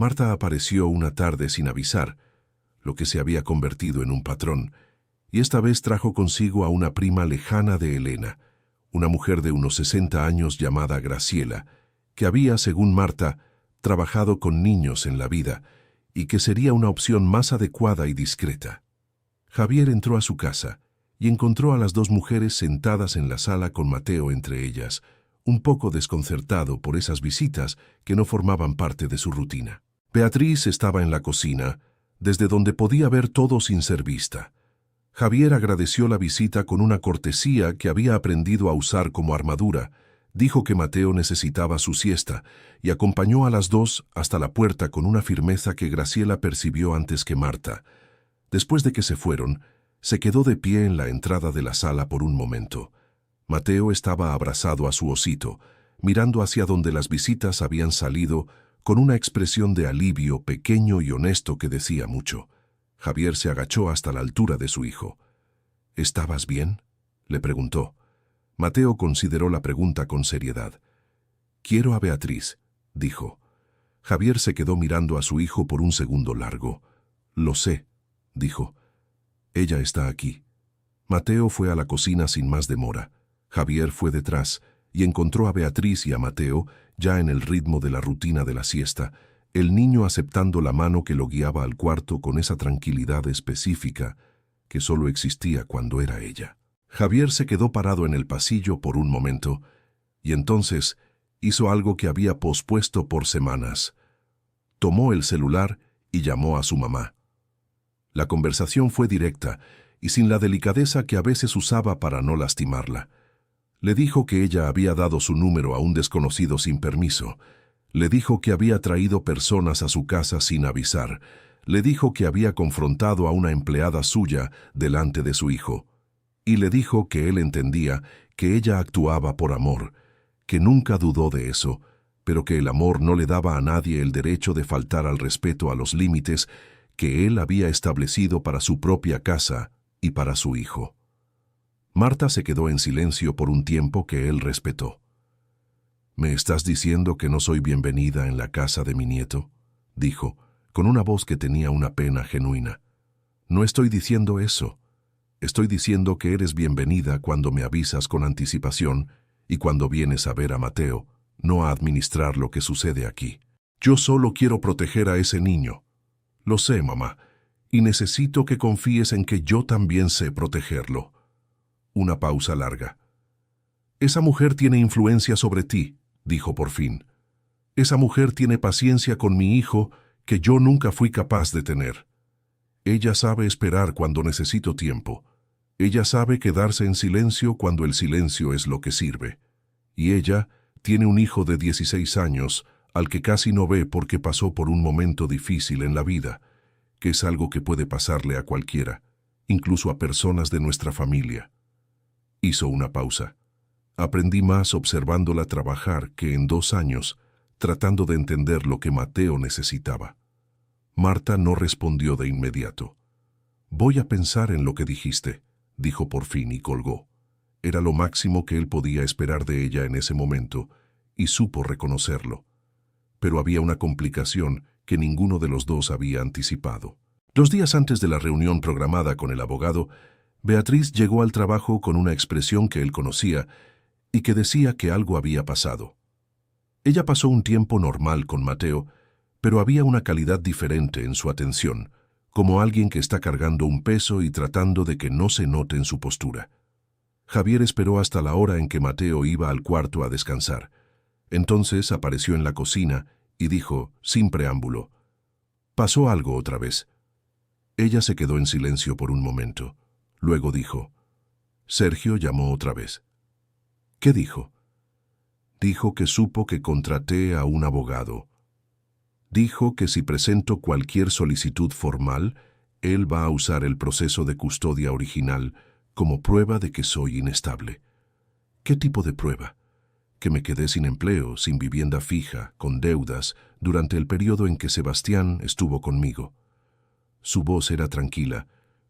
Marta apareció una tarde sin avisar, lo que se había convertido en un patrón, y esta vez trajo consigo a una prima lejana de Elena, una mujer de unos 60 años llamada Graciela, que había, según Marta, trabajado con niños en la vida y que sería una opción más adecuada y discreta. Javier entró a su casa y encontró a las dos mujeres sentadas en la sala con Mateo entre ellas, un poco desconcertado por esas visitas que no formaban parte de su rutina. Beatriz estaba en la cocina, desde donde podía ver todo sin ser vista. Javier agradeció la visita con una cortesía que había aprendido a usar como armadura, dijo que Mateo necesitaba su siesta y acompañó a las dos hasta la puerta con una firmeza que Graciela percibió antes que Marta. Después de que se fueron, se quedó de pie en la entrada de la sala por un momento. Mateo estaba abrazado a su osito, mirando hacia donde las visitas habían salido, con una expresión de alivio pequeño y honesto que decía mucho. Javier se agachó hasta la altura de su hijo. ¿Estabas bien?, le preguntó. Mateo consideró la pregunta con seriedad. «Quiero a Beatriz», dijo. Javier se quedó mirando a su hijo por un segundo largo. «Lo sé», dijo. «Ella está aquí». Mateo fue a la cocina sin más demora. Javier fue detrás y encontró a Beatriz y a Mateo, ya en el ritmo de la rutina de la siesta, el niño aceptando la mano que lo guiaba al cuarto con esa tranquilidad específica que solo existía cuando era ella. Javier se quedó parado en el pasillo por un momento, y entonces hizo algo que había pospuesto por semanas. Tomó el celular y llamó a su mamá. La conversación fue directa y sin la delicadeza que a veces usaba para no lastimarla. Le dijo que ella había dado su número a un desconocido sin permiso. Le dijo que había traído personas a su casa sin avisar. Le dijo que había confrontado a una empleada suya delante de su hijo. Y le dijo que él entendía que ella actuaba por amor, que nunca dudó de eso, pero que el amor no le daba a nadie el derecho de faltar al respeto a los límites que él había establecido para su propia casa y para su hijo. Marta se quedó en silencio por un tiempo que él respetó. «¿Me estás diciendo que no soy bienvenida en la casa de mi nieto?», dijo, con una voz que tenía una pena genuina. «No estoy diciendo eso. Estoy diciendo que eres bienvenida cuando me avisas con anticipación y cuando vienes a ver a Mateo, no a administrar lo que sucede aquí. Yo solo quiero proteger a ese niño. Lo sé, mamá, y necesito que confíes en que yo también sé protegerlo». Una pausa larga. «Esa mujer tiene influencia sobre ti», dijo por fin. «Esa mujer tiene paciencia con mi hijo que yo nunca fui capaz de tener. Ella sabe esperar cuando necesito tiempo. Ella sabe quedarse en silencio cuando el silencio es lo que sirve. Y ella tiene un hijo de 16 años al que casi no ve porque pasó por un momento difícil en la vida, que es algo que puede pasarle a cualquiera, incluso a personas de nuestra familia». Hizo una pausa. «Aprendí más observándola trabajar que en 2 años, tratando de entender lo que Mateo necesitaba». Marta no respondió de inmediato. «Voy a pensar en lo que dijiste», dijo por fin y colgó. Era lo máximo que él podía esperar de ella en ese momento, y supo reconocerlo. Pero había una complicación que ninguno de los dos había anticipado. 2 días antes de la reunión programada con el abogado, Beatriz llegó al trabajo con una expresión que él conocía y que decía que algo había pasado. Ella pasó un tiempo normal con Mateo, pero había una calidad diferente en su atención, como alguien que está cargando un peso y tratando de que no se note en su postura. Javier esperó hasta la hora en que Mateo iba al cuarto a descansar. Entonces apareció en la cocina y dijo, sin preámbulo, «¿Pasó algo otra vez?». Ella se quedó en silencio por un momento. Luego dijo, «Sergio llamó otra vez». «¿Qué dijo?». «Dijo que supo que contraté a un abogado. Dijo que si presento cualquier solicitud formal, él va a usar el proceso de custodia original como prueba de que soy inestable». «¿Qué tipo de prueba?». «Que me quedé sin empleo, sin vivienda fija, con deudas, durante el periodo en que Sebastián estuvo conmigo». Su voz era tranquila,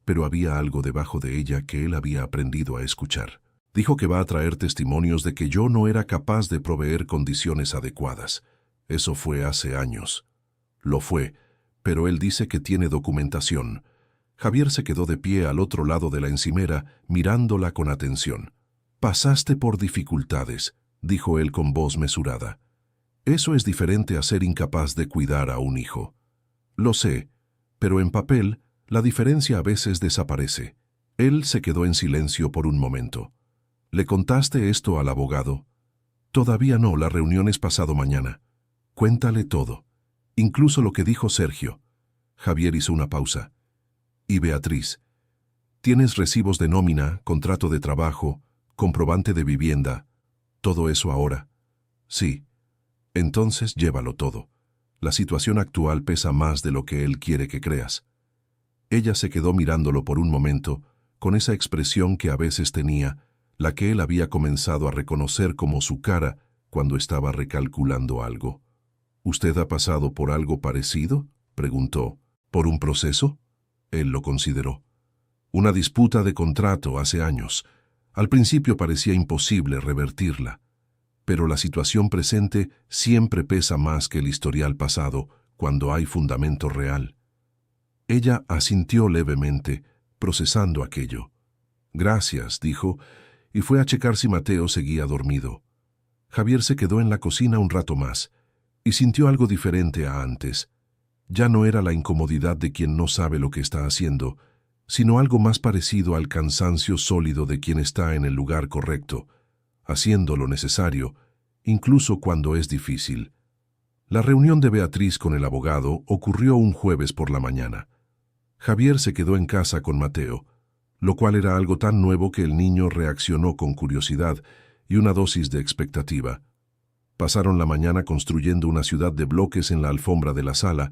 pero había algo debajo de ella que él había aprendido a escuchar. «Dijo que va a traer testimonios de que yo no era capaz de proveer condiciones adecuadas. Eso fue hace años». Lo fue, pero él dice que tiene documentación. Javier se quedó de pie al otro lado de la encimera, mirándola con atención. «Pasaste por dificultades», dijo él con voz mesurada. «Eso es diferente a ser incapaz de cuidar a un hijo». «Lo sé, pero en papel, la diferencia a veces desaparece». Él se quedó en silencio por un momento. «¿Le contaste esto al abogado?» «Todavía no, la reunión es pasado mañana». «Cuéntale todo, incluso lo que dijo Sergio». Javier hizo una pausa. «Y Beatriz, ¿tienes recibos de nómina, contrato de trabajo, comprobante de vivienda, todo eso ahora?» «Sí». «Entonces llévalo todo. La situación actual pesa más de lo que él quiere que creas». Ella se quedó mirándolo por un momento, con esa expresión que a veces tenía, la que él había comenzado a reconocer como su cara cuando estaba recalculando algo. «¿Usted ha pasado por algo parecido?», preguntó. «¿Por un proceso?». Él lo consideró. «Una disputa de contrato hace años. Al principio parecía imposible revertirla. Pero la situación presente siempre pesa más que el historial pasado cuando hay fundamento real». Ella asintió levemente, procesando aquello. «Gracias», dijo, y fue a checar si Mateo seguía dormido. Javier se quedó en la cocina un rato más, y sintió algo diferente a antes. Ya no era la incomodidad de quien no sabe lo que está haciendo, sino algo más parecido al cansancio sólido de quien está en el lugar correcto, haciendo lo necesario, incluso cuando es difícil. La reunión de Beatriz con el abogado ocurrió un jueves por la mañana. Javier se quedó en casa con Mateo, lo cual era algo tan nuevo que el niño reaccionó con curiosidad y una dosis de expectativa. Pasaron la mañana construyendo una ciudad de bloques en la alfombra de la sala,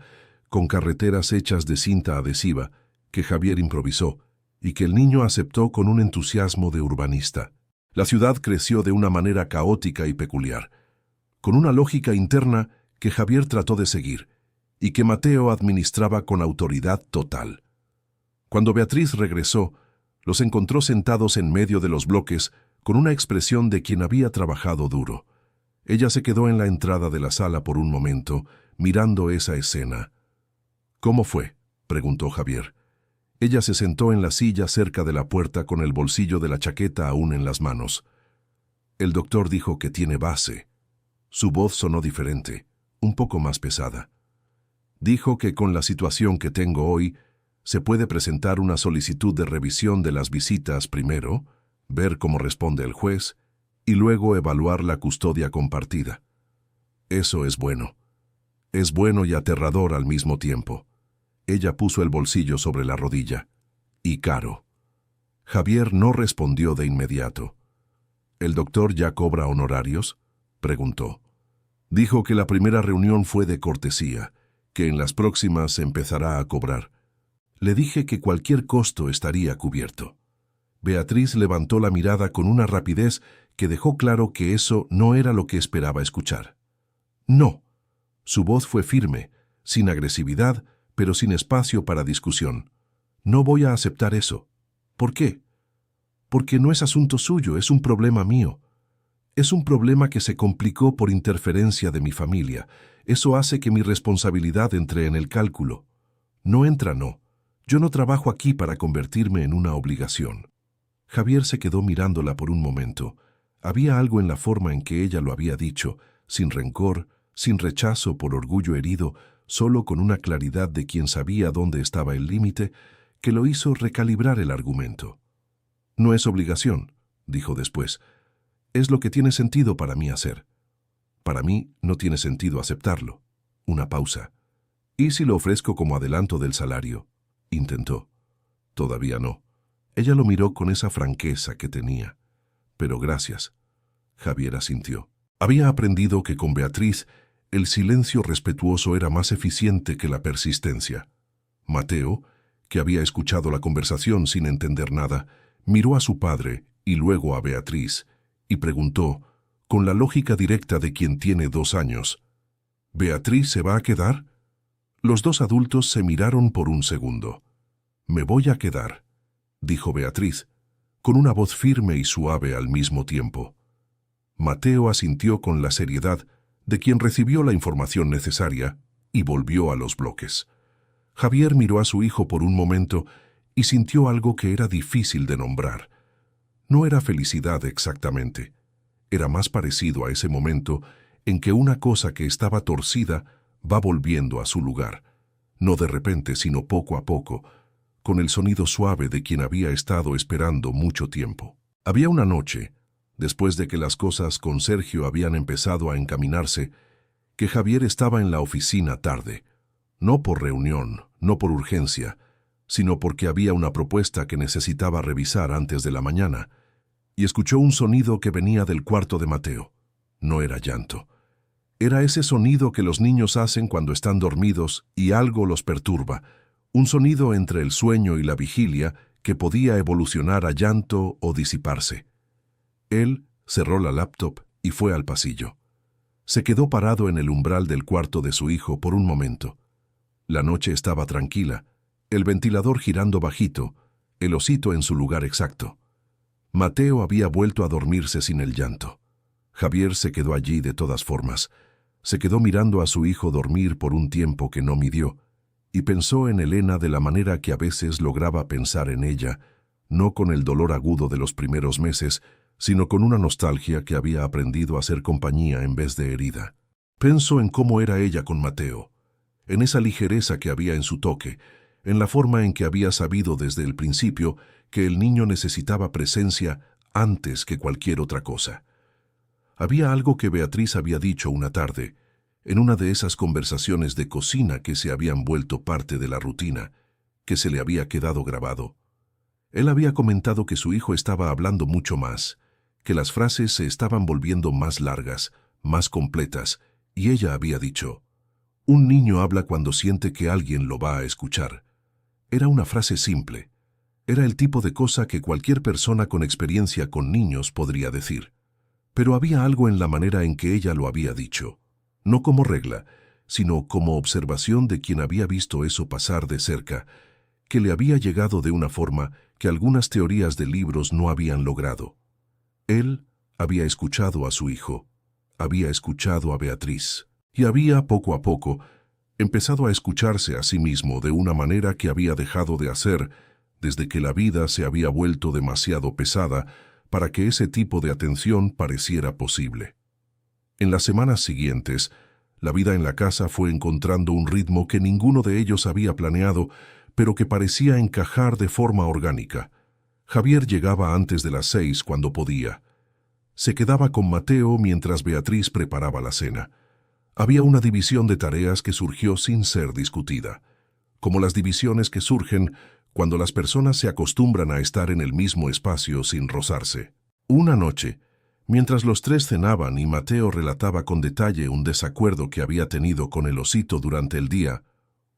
con carreteras hechas de cinta adhesiva, que Javier improvisó, y que el niño aceptó con un entusiasmo de urbanista. La ciudad creció de una manera caótica y peculiar, con una lógica interna que Javier trató de seguir, y que Mateo administraba con autoridad total. Cuando Beatriz regresó, los encontró sentados en medio de los bloques, con una expresión de quien había trabajado duro. Ella se quedó en la entrada de la sala por un momento, mirando esa escena. «¿Cómo fue?», preguntó Javier. Ella se sentó en la silla cerca de la puerta con el bolsillo de la chaqueta aún en las manos. «El doctor dijo que tiene base». Su voz sonó diferente, un poco más pesada. «Dijo que con la situación que tengo hoy, se puede presentar una solicitud de revisión de las visitas primero, ver cómo responde el juez, y luego evaluar la custodia compartida. Eso es bueno. Es bueno y aterrador al mismo tiempo». Ella puso el bolsillo sobre la rodilla. «Y caro». Javier no respondió de inmediato. «¿El doctor ya cobra honorarios?», preguntó. Dijo que la primera reunión fue de cortesía, que en las próximas empezará a cobrar. Le dije que cualquier costo estaría cubierto. Beatriz levantó la mirada con una rapidez que dejó claro que eso no era lo que esperaba escuchar. «No». Su voz fue firme, sin agresividad, pero sin espacio para discusión. «No voy a aceptar eso». «¿Por qué?». «Porque no es asunto suyo, es un problema mío. Es un problema que se complicó por interferencia de mi familia. Eso hace que mi responsabilidad entre en el cálculo». «No entra, no. Yo no trabajo aquí para convertirme en una obligación». Javier se quedó mirándola por un momento. Había algo en la forma en que ella lo había dicho, sin rencor, sin rechazo por orgullo herido, solo con una claridad de quien sabía dónde estaba el límite, que lo hizo recalibrar el argumento. «No es obligación», dijo después. «Es lo que tiene sentido para mí hacer. Para mí no tiene sentido aceptarlo». Una pausa. «¿Y si lo ofrezco como adelanto del salario?», intentó. «Todavía no». Ella lo miró con esa franqueza que tenía. «Pero gracias». Javier asintió. Había aprendido que con Beatriz el silencio respetuoso era más eficiente que la persistencia. Mateo, que había escuchado la conversación sin entender nada, miró a su padre y luego a Beatriz, y preguntó, con la lógica directa de quien tiene 2 años, «¿Beatriz se va a quedar?». Los dos adultos se miraron por un segundo. «Me voy a quedar», dijo Beatriz, con una voz firme y suave al mismo tiempo. Mateo asintió con la seriedad de quien recibió la información necesaria y volvió a los bloques. Javier miró a su hijo por un momento y sintió algo que era difícil de nombrar. No era felicidad exactamente. Era más parecido a ese momento en que una cosa que estaba torcida va volviendo a su lugar. No de repente, sino poco a poco, con el sonido suave de quien había estado esperando mucho tiempo. Había una noche, después de que las cosas con Sergio habían empezado a encaminarse, que Javier estaba en la oficina tarde, no por reunión, no por urgencia, sino porque había una propuesta que necesitaba revisar antes de la mañana, y escuchó un sonido que venía del cuarto de Mateo. No era llanto. Era ese sonido que los niños hacen cuando están dormidos y algo los perturba, un sonido entre el sueño y la vigilia que podía evolucionar a llanto o disiparse. Él cerró la laptop y fue al pasillo. Se quedó parado en el umbral del cuarto de su hijo por un momento. La noche estaba tranquila, el ventilador girando bajito, el osito en su lugar exacto. Mateo había vuelto a dormirse sin el llanto. Javier se quedó allí de todas formas. Se quedó mirando a su hijo dormir por un tiempo que no midió, y pensó en Elena de la manera que a veces lograba pensar en ella, no con el dolor agudo de los primeros meses, sino con una nostalgia que había aprendido a hacer compañía en vez de herida. Pensó en cómo era ella con Mateo, en esa ligereza que había en su toque, en la forma en que había sabido desde el principio que el niño necesitaba presencia antes que cualquier otra cosa. Había algo que Beatriz había dicho una tarde, en una de esas conversaciones de cocina que se habían vuelto parte de la rutina, que se le había quedado grabado. Él había comentado que su hijo estaba hablando mucho más, que las frases se estaban volviendo más largas, más completas, y ella había dicho: un niño habla cuando siente que alguien lo va a escuchar. Era una frase simple. Era el tipo de cosa que cualquier persona con experiencia con niños podría decir. Pero había algo en la manera en que ella lo había dicho, no como regla, sino como observación de quien había visto eso pasar de cerca, que le había llegado de una forma que algunas teorías de libros no habían logrado. Él había escuchado a su hijo, había escuchado a Beatriz, y había, poco a poco, empezado a escucharse a sí mismo de una manera que había dejado de hacer desde que la vida se había vuelto demasiado pesada para que ese tipo de atención pareciera posible. En las semanas siguientes, la vida en la casa fue encontrando un ritmo que ninguno de ellos había planeado, pero que parecía encajar de forma orgánica. Javier llegaba antes de las 6 cuando podía. Se quedaba con Mateo mientras Beatriz preparaba la cena. Había una división de tareas que surgió sin ser discutida, como las divisiones que surgen cuando las personas se acostumbran a estar en el mismo espacio sin rozarse. Una noche, mientras los tres cenaban y Mateo relataba con detalle un desacuerdo que había tenido con el osito durante el día,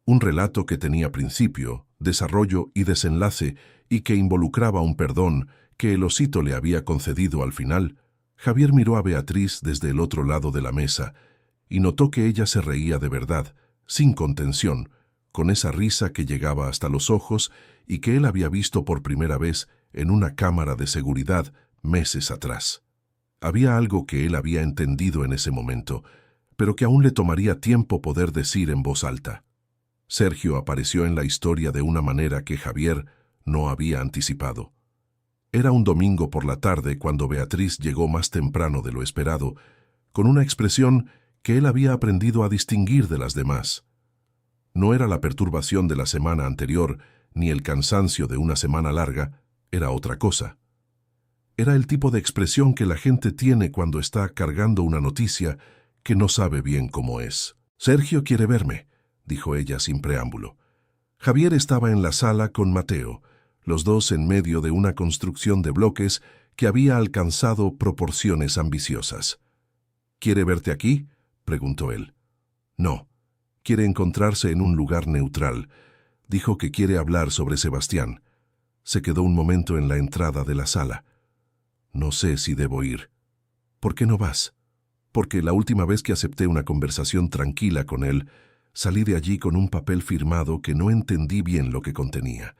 un relato que tenía principio, desarrollo y desenlace y que involucraba un perdón que el osito le había concedido al final, Javier miró a Beatriz desde el otro lado de la mesa y notó que ella se reía de verdad, sin contención, con esa risa que llegaba hasta los ojos y que él había visto por primera vez en una cámara de seguridad meses atrás. Había algo que él había entendido en ese momento, pero que aún le tomaría tiempo poder decir en voz alta. Sergio apareció en la historia de una manera que Javier no había anticipado. Era un domingo por la tarde cuando Beatriz llegó más temprano de lo esperado, con una expresión que él había aprendido a distinguir de las demás. No era la perturbación de la semana anterior, ni el cansancio de una semana larga, era otra cosa. Era el tipo de expresión que la gente tiene cuando está cargando una noticia que no sabe bien cómo es. «Sergio quiere verme», dijo ella sin preámbulo. Javier estaba en la sala con Mateo, los dos en medio de una construcción de bloques que había alcanzado proporciones ambiciosas. «¿Quiere verte aquí?», preguntó él. «No. Quiere encontrarse en un lugar neutral. Dijo que quiere hablar sobre Sebastián». Se quedó un momento en la entrada de la sala. «No sé si debo ir». «¿Por qué no vas?» «Porque la última vez que acepté una conversación tranquila con él, salí de allí con un papel firmado que no entendí bien lo que contenía».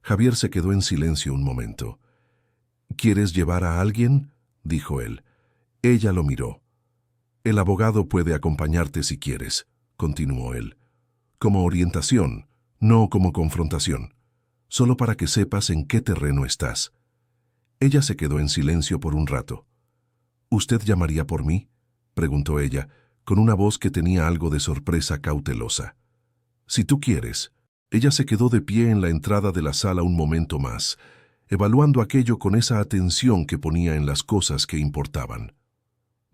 Javier se quedó en silencio un momento. «¿Quieres llevar a alguien?», dijo él. Ella lo miró. «El abogado puede acompañarte si quieres», continuó él. como orientación, no como confrontación, solo para que sepas en qué terreno estás. Ella se quedó en silencio por un rato. ¿Usted llamaría por mí?, preguntó ella, con una voz que tenía algo de sorpresa cautelosa. Si tú quieres. Ella se quedó de pie en la entrada de la sala un momento más, evaluando aquello con esa atención que ponía en las cosas que importaban.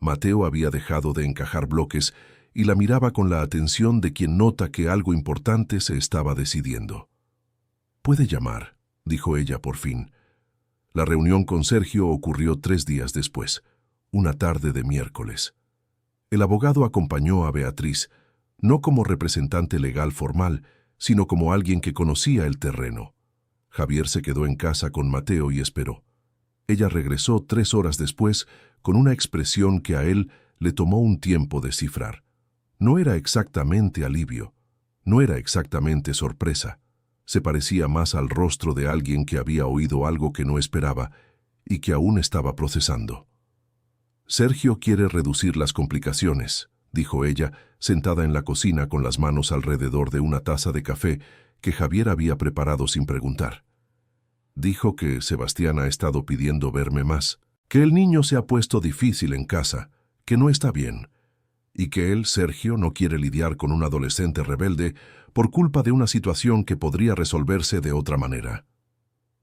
Mateo había dejado de encajar bloques y la miraba con la atención de quien nota que algo importante se estaba decidiendo. «Puede llamar», dijo ella por fin. La reunión con Sergio ocurrió 3 días después, una tarde de miércoles. El abogado acompañó a Beatriz, no como representante legal formal, sino como alguien que conocía el terreno. Javier se quedó en casa con Mateo y esperó. Ella regresó 3 horas después con una expresión que a él le tomó un tiempo descifrar. No era exactamente alivio, no era exactamente sorpresa. Se parecía más al rostro de alguien que había oído algo que no esperaba y que aún estaba procesando. «Sergio quiere reducir las complicaciones», dijo ella, sentada en la cocina con las manos alrededor de una taza de café que Javier había preparado sin preguntar. «Dijo que Sebastián ha estado pidiendo verme más, que el niño se ha puesto difícil en casa, que no está bien, y que él, Sergio, no quiere lidiar con un adolescente rebelde por culpa de una situación que podría resolverse de otra manera.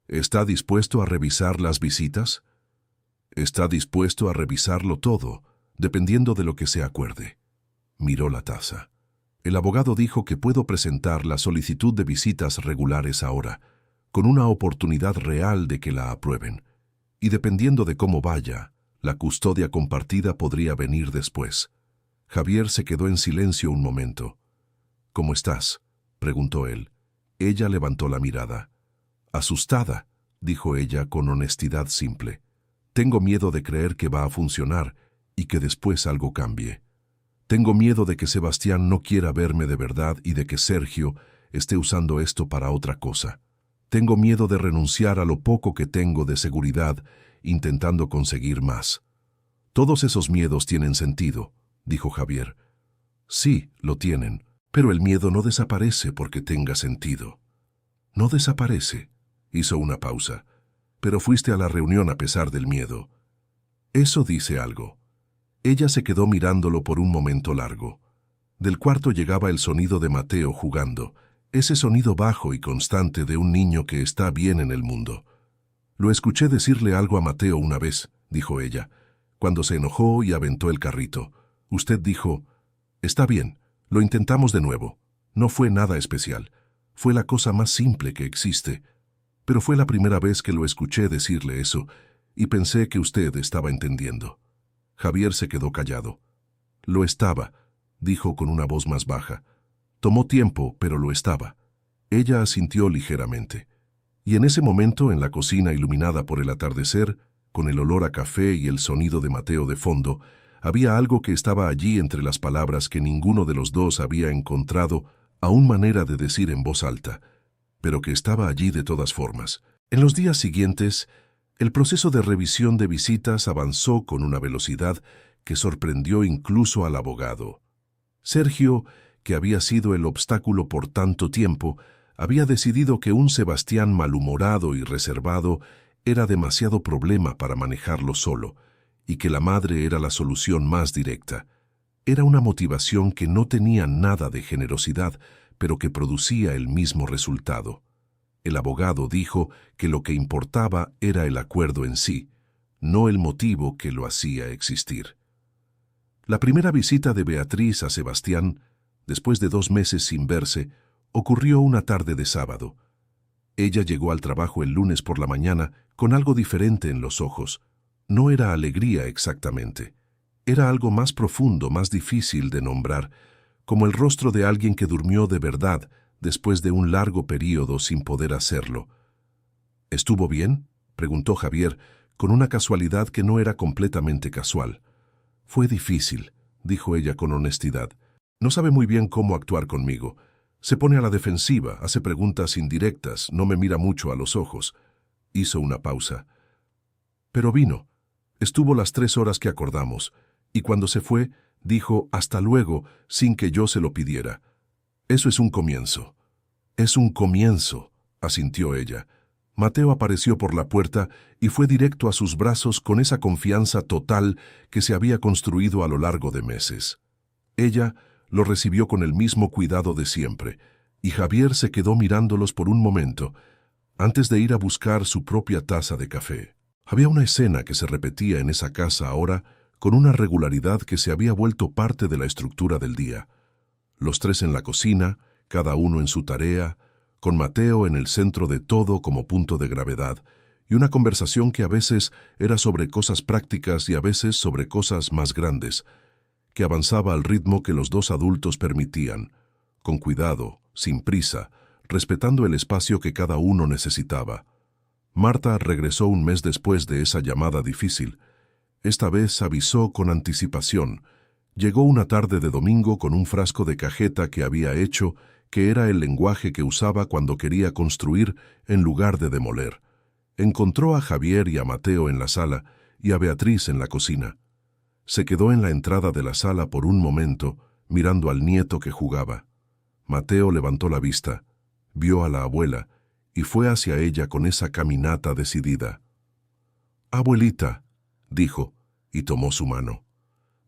¿Está dispuesto a revisar las visitas? Está dispuesto a revisarlo todo, dependiendo de lo que se acuerde». Miró la taza. «El abogado dijo que puedo presentar la solicitud de visitas regulares ahora, con una oportunidad real de que la aprueben. Y dependiendo de cómo vaya, la custodia compartida podría venir después». Javier se quedó en silencio un momento. «¿Cómo estás?», preguntó él. Ella levantó la mirada. «Asustada», dijo ella con honestidad simple. «Tengo miedo de creer que va a funcionar y que después algo cambie. Tengo miedo de que Sebastián no quiera verme de verdad y de que Sergio esté usando esto para otra cosa. Tengo miedo de renunciar a lo poco que tengo de seguridad intentando conseguir más». «Todos esos miedos tienen sentido», dijo Javier. «Sí, lo tienen, pero el miedo no desaparece porque tenga sentido». «No desaparece», hizo una pausa. «Pero fuiste a la reunión a pesar del miedo. Eso dice algo». Ella se quedó mirándolo por un momento largo. Del cuarto llegaba el sonido de Mateo jugando, ese sonido bajo y constante de un niño que está bien en el mundo. «Lo escuché decirle algo a Mateo una vez», dijo ella, «cuando se enojó y aventó el carrito. Usted dijo, está bien, lo intentamos de nuevo. No fue nada especial. Fue la cosa más simple que existe. Pero fue la primera vez que lo escuché decirle eso y pensé que usted estaba entendiendo». Javier se quedó callado. «Lo estaba», dijo con una voz más baja. «Tomó tiempo, pero lo estaba». Ella asintió ligeramente. Y en ese momento, en la cocina iluminada por el atardecer, con el olor a café y el sonido de Mateo de fondo, había algo que estaba allí entre las palabras que ninguno de los dos había encontrado aún manera de decir en voz alta, pero que estaba allí de todas formas. En los días siguientes, el proceso de revisión de visitas avanzó con una velocidad que sorprendió incluso al abogado. Sergio, que había sido el obstáculo por tanto tiempo, había decidido que un Sebastián malhumorado y reservado era demasiado problema para manejarlo solo, y que la madre era la solución más directa. Era una motivación que no tenía nada de generosidad, pero que producía el mismo resultado. El abogado dijo que lo que importaba era el acuerdo en sí, no el motivo que lo hacía existir. La primera visita de Beatriz a Sebastián, después de 2 meses sin verse, ocurrió una tarde de sábado. Ella llegó al trabajo el lunes por la mañana con algo diferente en los ojos. No era alegría exactamente. Era algo más profundo, más difícil de nombrar, como el rostro de alguien que durmió de verdad después de un largo período sin poder hacerlo. «¿Estuvo bien?», preguntó Javier, con una casualidad que no era completamente casual. «Fue difícil», dijo ella con honestidad. «No sabe muy bien cómo actuar conmigo. Se pone a la defensiva, hace preguntas indirectas, no me mira mucho a los ojos». Hizo una pausa. «Pero vino. Estuvo las 3 horas que acordamos, y cuando se fue, dijo hasta luego sin que yo se lo pidiera. Eso es un comienzo. Es un comienzo, asintió ella. Mateo apareció por la puerta y fue directo a sus brazos con esa confianza total que se había construido a lo largo de meses. Ella lo recibió con el mismo cuidado de siempre, y Javier se quedó mirándolos por un momento, antes de ir a buscar su propia taza de café. Había una escena que se repetía en esa casa ahora con una regularidad que se había vuelto parte de la estructura del día. Los tres en la cocina, cada uno en su tarea, con Mateo en el centro de todo como punto de gravedad, y una conversación que a veces era sobre cosas prácticas y a veces sobre cosas más grandes, que avanzaba al ritmo que los dos adultos permitían, con cuidado, sin prisa, respetando el espacio que cada uno necesitaba. Marta regresó un mes después de esa llamada difícil. Esta vez avisó con anticipación. Llegó una tarde de domingo con un frasco de cajeta que había hecho, que era el lenguaje que usaba cuando quería construir en lugar de demoler. Encontró a Javier y a Mateo en la sala y a Beatriz en la cocina. Se quedó en la entrada de la sala por un momento, mirando al nieto que jugaba. Mateo levantó la vista, vio a la abuela y fue hacia ella con esa caminata decidida. «Abuelita», dijo, y tomó su mano.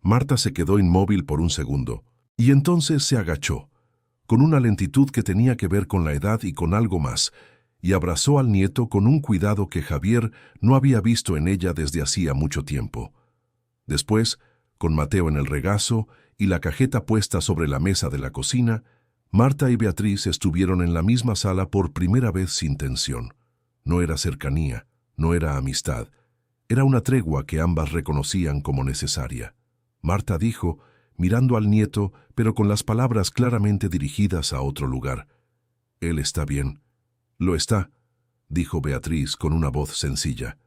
Marta se quedó inmóvil por un segundo, y entonces se agachó, con una lentitud que tenía que ver con la edad y con algo más, y abrazó al nieto con un cuidado que Javier no había visto en ella desde hacía mucho tiempo. Después, con Mateo en el regazo y la cajeta puesta sobre la mesa de la cocina, Marta y Beatriz estuvieron en la misma sala por primera vez sin tensión. No era cercanía, no era amistad. Era una tregua que ambas reconocían como necesaria. Marta dijo, mirando al nieto, pero con las palabras claramente dirigidas a otro lugar: «Él está bien». «Lo está», dijo Beatriz con una voz sencilla.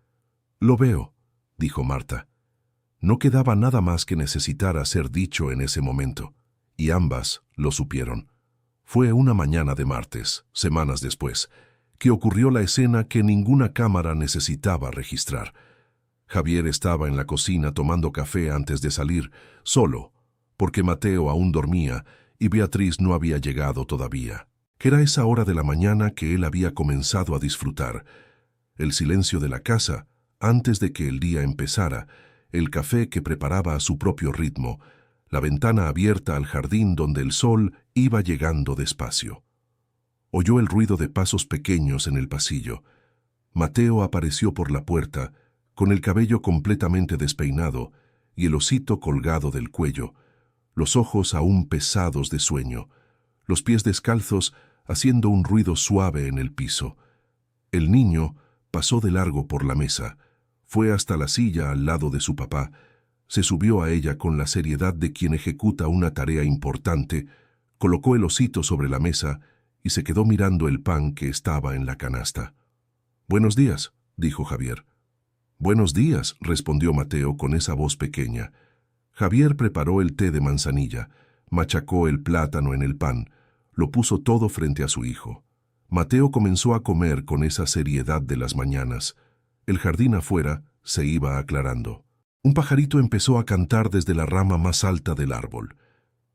«Lo veo», dijo Marta. No quedaba nada más que necesitara ser dicho en ese momento, y ambas lo supieron. Fue una mañana de martes, semanas después, que ocurrió la escena que ninguna cámara necesitaba registrar. Javier estaba en la cocina tomando café antes de salir, solo, porque Mateo aún dormía y Beatriz no había llegado todavía. Era esa hora de la mañana que él había comenzado a disfrutar. El silencio de la casa, antes de que el día empezara, el café que preparaba a su propio ritmo, la ventana abierta al jardín donde el sol iba llegando despacio. Oyó el ruido de pasos pequeños en el pasillo. Mateo apareció por la puerta, con el cabello completamente despeinado y el osito colgado del cuello, los ojos aún pesados de sueño, los pies descalzos haciendo un ruido suave en el piso. El niño pasó de largo por la mesa, fue hasta la silla al lado de su papá, se subió a ella con la seriedad de quien ejecuta una tarea importante, colocó el osito sobre la mesa y se quedó mirando el pan que estaba en la canasta. «Buenos días», dijo Javier. «Buenos días», respondió Mateo con esa voz pequeña. Javier preparó el té de manzanilla, machacó el plátano en el pan, lo puso todo frente a su hijo. Mateo comenzó a comer con esa seriedad de las mañanas. El jardín afuera se iba aclarando. Un pajarito empezó a cantar desde la rama más alta del árbol.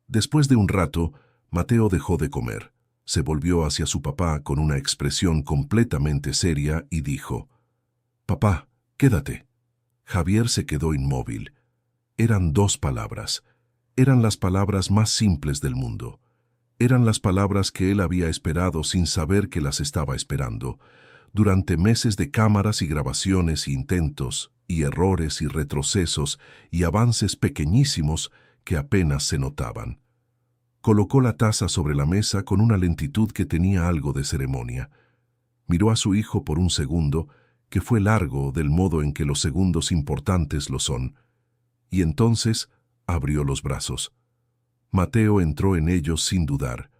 Después de un rato, Mateo dejó de comer. Se volvió hacia su papá con una expresión completamente seria y dijo: «Papá, quédate». Javier se quedó inmóvil. Eran dos palabras. Eran las palabras más simples del mundo. Eran las palabras que él había esperado sin saber que las estaba esperando, durante meses de cámaras y grabaciones, intentos y errores y retrocesos y avances pequeñísimos que apenas se notaban. Colocó la taza sobre la mesa con una lentitud que tenía algo de ceremonia. Miró a su hijo por un segundo, que fue largo del modo en que los segundos importantes lo son, y entonces abrió los brazos. Mateo entró en ellos sin dudar.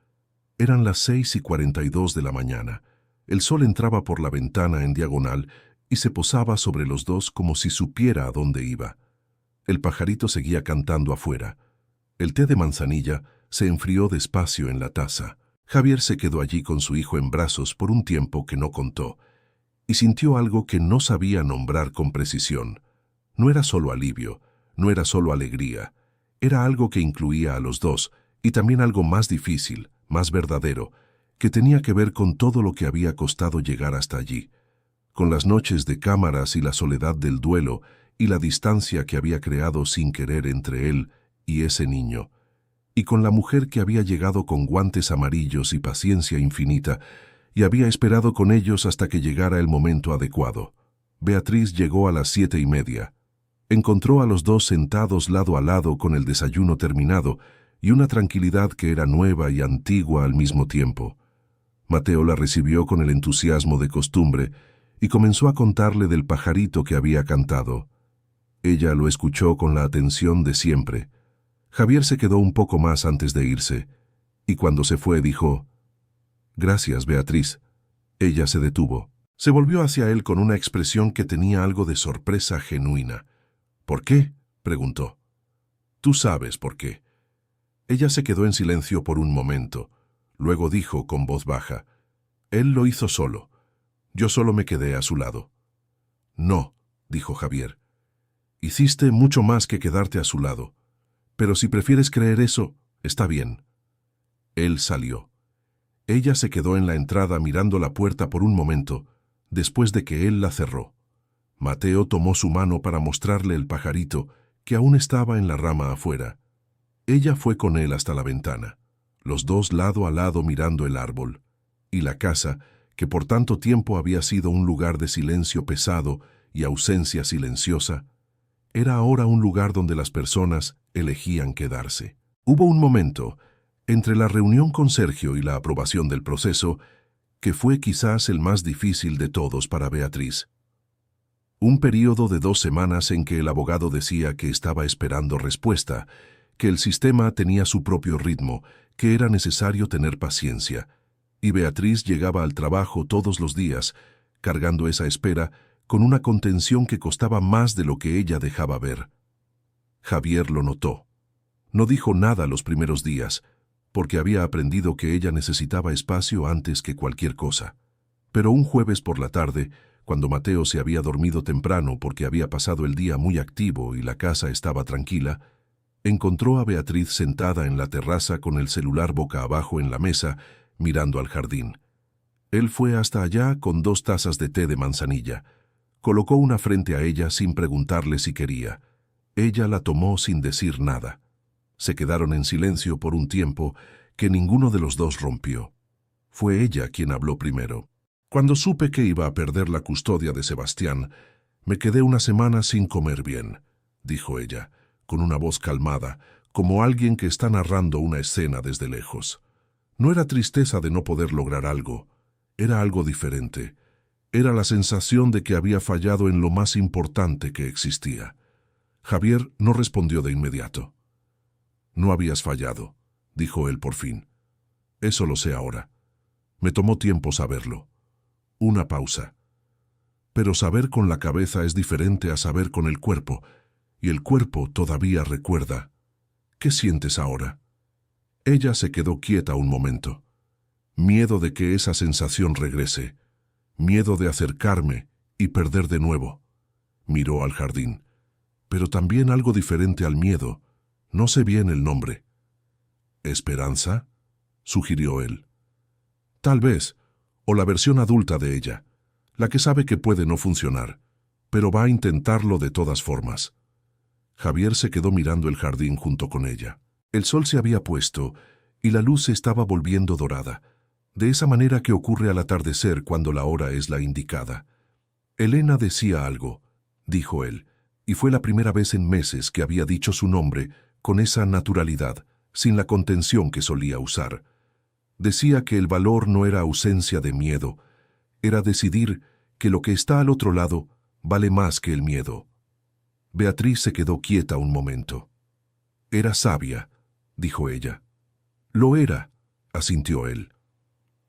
Eran las 6:42 de la mañana. El sol entraba por la ventana en diagonal y se posaba sobre los dos como si supiera a dónde iba. El pajarito seguía cantando afuera. El té de manzanilla se enfrió despacio en la taza. Javier se quedó allí con su hijo en brazos por un tiempo que no contó, y sintió algo que no sabía nombrar con precisión. No era solo alivio, no era solo alegría, era algo que incluía a los dos, y también algo más difícil, más verdadero, que tenía que ver con todo lo que había costado llegar hasta allí, con las noches de cámaras y la soledad del duelo y la distancia que había creado sin querer entre él y ese niño, y con la mujer que había llegado con guantes amarillos y paciencia infinita, y había esperado con ellos hasta que llegara el momento adecuado. Beatriz llegó a las 7:30. Encontró a los dos sentados lado a lado con el desayuno terminado y una tranquilidad que era nueva y antigua al mismo tiempo. Mateo la recibió con el entusiasmo de costumbre y comenzó a contarle del pajarito que había cantado. Ella lo escuchó con la atención de siempre. Javier se quedó un poco más antes de irse, y cuando se fue dijo: «Gracias, Beatriz». Ella se detuvo. Se volvió hacia él con una expresión que tenía algo de sorpresa genuina. «¿Por qué?», preguntó. «Tú sabes por qué». Ella se quedó en silencio por un momento. Luego dijo con voz baja: «Él lo hizo solo. Yo solo me quedé a su lado». «No», dijo Javier. «Hiciste mucho más que quedarte a su lado. Pero si prefieres creer eso, está bien». Él salió. Ella se quedó en la entrada mirando la puerta por un momento, después de que él la cerró. Mateo tomó su mano para mostrarle el pajarito, que aún estaba en la rama afuera. Ella fue con él hasta la ventana, los dos lado a lado mirando el árbol, y la casa, que por tanto tiempo había sido un lugar de silencio pesado y ausencia silenciosa, era ahora un lugar donde las personas elegían quedarse. Hubo un momento, entre la reunión con Sergio y la aprobación del proceso, que fue quizás el más difícil de todos para Beatriz. Un período de 2 semanas en que el abogado decía que estaba esperando respuesta, que el sistema tenía su propio ritmo, que era necesario tener paciencia, y Beatriz llegaba al trabajo todos los días, cargando esa espera con una contención que costaba más de lo que ella dejaba ver. Javier lo notó. No dijo nada los primeros días, porque había aprendido que ella necesitaba espacio antes que cualquier cosa. Pero un jueves por la tarde, cuando Mateo se había dormido temprano porque había pasado el día muy activo y la casa estaba tranquila, encontró a Beatriz sentada en la terraza con el celular boca abajo en la mesa, mirando al jardín. Él fue hasta allá con 2 tazas de té de manzanilla. Colocó una frente a ella sin preguntarle si quería. Ella la tomó sin decir nada. Se quedaron en silencio por un tiempo que ninguno de los dos rompió. Fue ella quien habló primero. «Cuando supe que iba a perder la custodia de Sebastián, me quedé una semana sin comer bien», dijo ella, con una voz calmada, como alguien que está narrando una escena desde lejos. No era tristeza de no poder lograr algo, era algo diferente. Era la sensación de que había fallado en lo más importante que existía. Javier no respondió de inmediato. «No habías fallado», dijo él por fin. «Eso lo sé ahora. Me tomó tiempo saberlo». Una pausa. Pero saber con la cabeza es diferente a saber con el cuerpo, y el cuerpo todavía recuerda. «¿Qué sientes ahora?» Ella se quedó quieta un momento. Miedo de que esa sensación regrese. Miedo de acercarme y perder de nuevo. Miró al jardín. Pero también algo diferente al miedo. No sé bien el nombre. «¿Esperanza?», sugirió él. «Tal vez, o la versión adulta de ella, la que sabe que puede no funcionar, pero va a intentarlo de todas formas». Javier se quedó mirando el jardín junto con ella. El sol se había puesto y la luz se estaba volviendo dorada, de esa manera que ocurre al atardecer cuando la hora es la indicada. «Elena decía algo», dijo él, y fue la primera vez en meses que había dicho su nombre con esa naturalidad, sin la contención que solía usar. Decía que el valor no era ausencia de miedo, era decidir que lo que está al otro lado vale más que el miedo. Beatriz se quedó quieta un momento. «Era sabia», dijo ella. «Lo era», asintió él.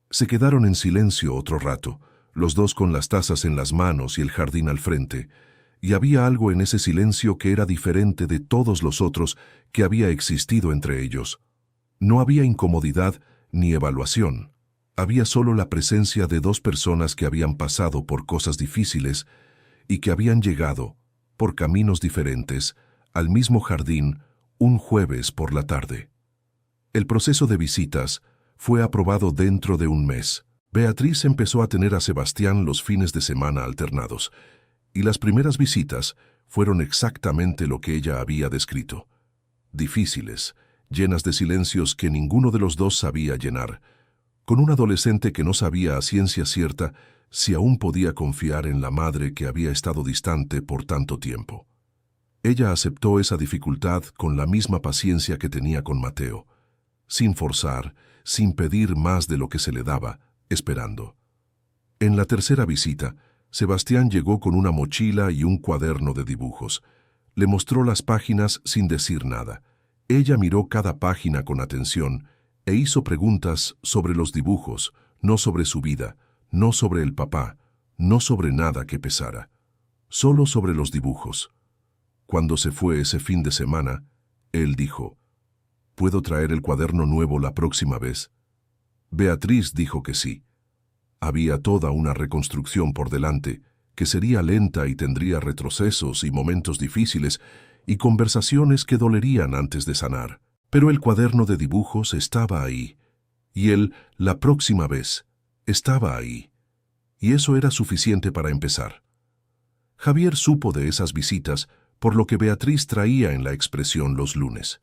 Se quedaron en silencio otro rato, los dos con las tazas en las manos y el jardín al frente, y había algo en ese silencio que era diferente de todos los otros que había existido entre ellos. No había incomodidad ni evaluación. Había solo la presencia de 2 personas que habían pasado por cosas difíciles y que habían llegado, por caminos diferentes, al mismo jardín un jueves por la tarde. El proceso de visitas fue aprobado dentro de un mes. Beatriz empezó a tener a Sebastián los fines de semana alternados, y las primeras visitas fueron exactamente lo que ella había descrito. Difíciles, llenas de silencios que ninguno de los dos sabía llenar, con un adolescente que no sabía a ciencia cierta si aún podía confiar en la madre que había estado distante por tanto tiempo. Ella aceptó esa dificultad con la misma paciencia que tenía con Mateo, sin forzar, sin pedir más de lo que se le daba, esperando. En la tercera visita, Sebastián llegó con una mochila y un cuaderno de dibujos. Le mostró las páginas sin decir nada. Ella miró cada página con atención e hizo preguntas sobre los dibujos, no sobre su vida, no sobre el papá, no sobre nada que pesara, solo sobre los dibujos. Cuando se fue ese fin de semana, él dijo: ¿Puedo traer el cuaderno nuevo la próxima vez? Beatriz dijo que sí. Había toda una reconstrucción por delante, que sería lenta y tendría retrocesos y momentos difíciles y conversaciones que dolerían antes de sanar. Pero el cuaderno de dibujos estaba ahí, y él, la próxima vez, estaba ahí. Y eso era suficiente para empezar. Javier supo de esas visitas por lo que Beatriz traía en la expresión los lunes.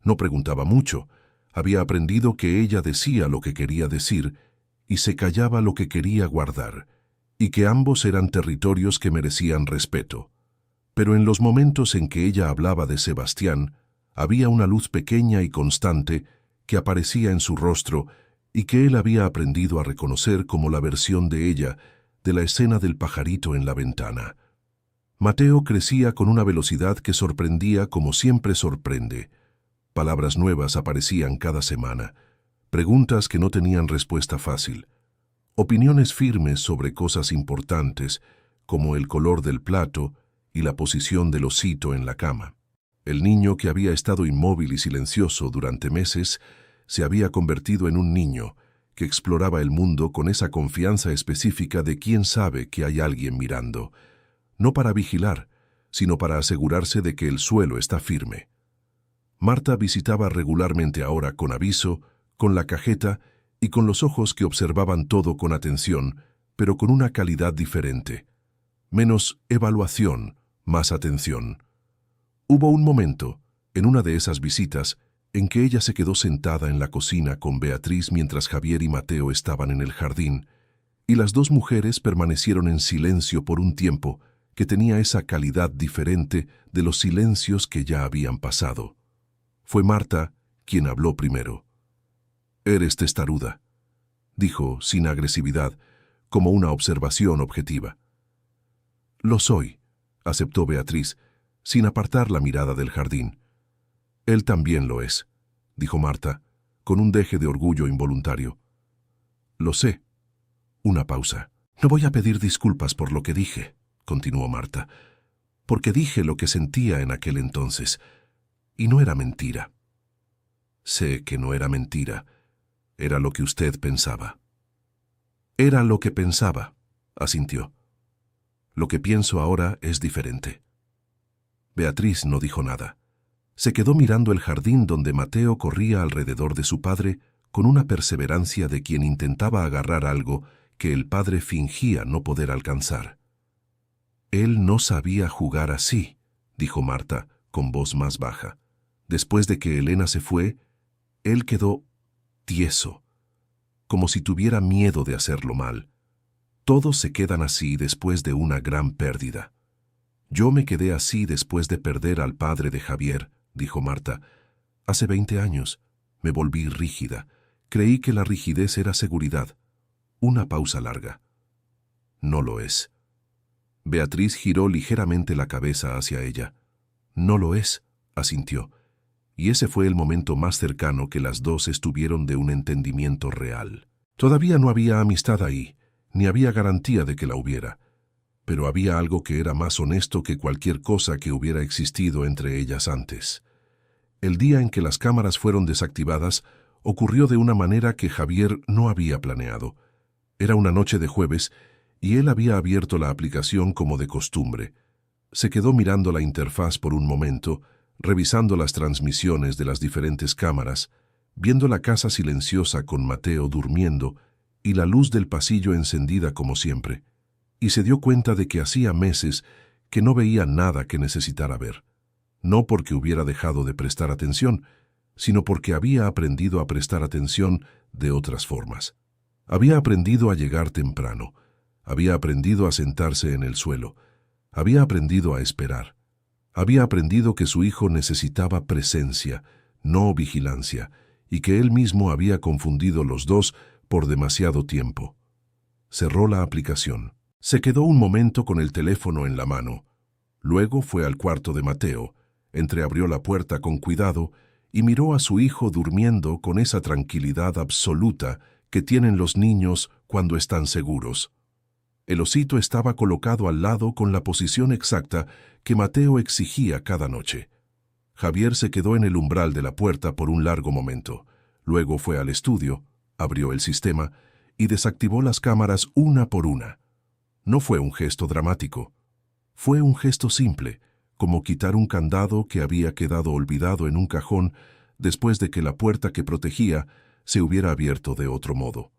No preguntaba mucho, había aprendido que ella decía lo que quería decir y se callaba lo que quería guardar, y que ambos eran territorios que merecían respeto. Pero en los momentos en que ella hablaba de Sebastián, había una luz pequeña y constante que aparecía en su rostro y que él había aprendido a reconocer como la versión de ella de la escena del pajarito en la ventana. Mateo crecía con una velocidad que sorprendía como siempre sorprende. Palabras nuevas aparecían cada semana, preguntas que no tenían respuesta fácil, opiniones firmes sobre cosas importantes como el color del plato y la posición del osito en la cama. El niño que había estado inmóvil y silencioso durante meses se había convertido en un niño que exploraba el mundo con esa confianza específica de quien sabe que hay alguien mirando, no para vigilar, sino para asegurarse de que el suelo está firme. Marta visitaba regularmente ahora con aviso, con la cajeta y con los ojos que observaban todo con atención, pero con una calidad diferente. Menos evaluación, más atención. Hubo un momento, en una de esas visitas, en que ella se quedó sentada en la cocina con Beatriz mientras Javier y Mateo estaban en el jardín, y las dos mujeres permanecieron en silencio por un tiempo que tenía esa calidad diferente de los silencios que ya habían pasado. Fue Marta quien habló primero. «Eres testaruda», dijo sin agresividad, como una observación objetiva. «Lo soy», aceptó Beatriz, sin apartar la mirada del jardín. «Él también lo es», dijo Marta, con un deje de orgullo involuntario. «Lo sé». Una pausa. «No voy a pedir disculpas por lo que dije», continuó Marta, «porque dije lo que sentía en aquel entonces, y no era mentira». «Sé que no era mentira. Era lo que usted pensaba». «Era lo que pensaba», asintió. «Lo que pienso ahora es diferente». Beatriz no dijo nada. Se quedó mirando el jardín donde Mateo corría alrededor de su padre con una perseverancia de quien intentaba agarrar algo que el padre fingía no poder alcanzar. «Él no sabía jugar así», dijo Marta, con voz más baja. «Después de que Elena se fue, él quedó tieso, como si tuviera miedo de hacerlo mal. Todos se quedan así después de una gran pérdida. Yo me quedé así después de perder al padre de Javier», dijo Marta. «Hace 20 años me volví rígida. Creí que la rigidez era seguridad». Una pausa larga. «No lo es». Beatriz giró ligeramente la cabeza hacia ella. «No lo es», asintió. Y ese fue el momento más cercano que las dos estuvieron de un entendimiento real. Todavía no había amistad ahí, ni había garantía de que la hubiera. Pero había algo que era más honesto que cualquier cosa que hubiera existido entre ellas antes. El día en que las cámaras fueron desactivadas, ocurrió de una manera que Javier no había planeado. Era una noche de jueves, y él había abierto la aplicación como de costumbre. Se quedó mirando la interfaz por un momento, revisando las transmisiones de las diferentes cámaras, viendo la casa silenciosa con Mateo durmiendo y la luz del pasillo encendida como siempre, y se dio cuenta de que hacía meses que no veía nada que necesitara ver, no porque hubiera dejado de prestar atención, sino porque había aprendido a prestar atención de otras formas. Había aprendido a llegar temprano, había aprendido a sentarse en el suelo, había aprendido a esperar, había aprendido que su hijo necesitaba presencia, no vigilancia, y que él mismo había confundido los dos por demasiado tiempo. Cerró la aplicación. Se quedó un momento con el teléfono en la mano. Luego fue al cuarto de Mateo, entreabrió la puerta con cuidado y miró a su hijo durmiendo con esa tranquilidad absoluta que tienen los niños cuando están seguros. El osito estaba colocado al lado con la posición exacta que Mateo exigía cada noche. Javier se quedó en el umbral de la puerta por un largo momento. Luego fue al estudio, abrió el sistema y desactivó las cámaras una por una. No fue un gesto dramático. Fue un gesto simple, como quitar un candado que había quedado olvidado en un cajón después de que la puerta que protegía se hubiera abierto de otro modo.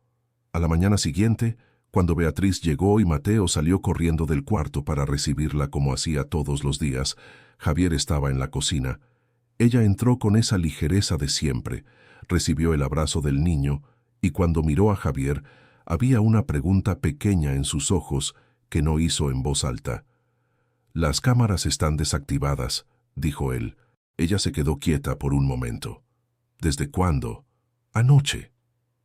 A la mañana siguiente, cuando Beatriz llegó y Mateo salió corriendo del cuarto para recibirla como hacía todos los días, Javier estaba en la cocina. Ella entró con esa ligereza de siempre, recibió el abrazo del niño y cuando miró a Javier, había una pregunta pequeña en sus ojos que no hizo en voz alta. «Las cámaras están desactivadas», dijo él. Ella se quedó quieta por un momento. «¿Desde cuándo?» «Anoche».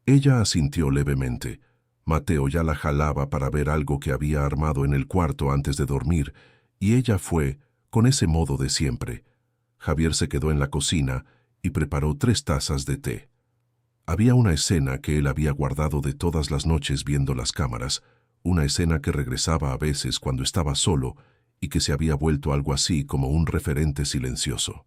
Ella asintió levemente. Mateo ya la jalaba para ver algo que había armado en el cuarto antes de dormir, y ella fue, con ese modo de siempre. Javier se quedó en la cocina y preparó 3 tazas de té. Había una escena que él había guardado de todas las noches viendo las cámaras, una escena que regresaba a veces cuando estaba solo y que se había vuelto algo así como un referente silencioso.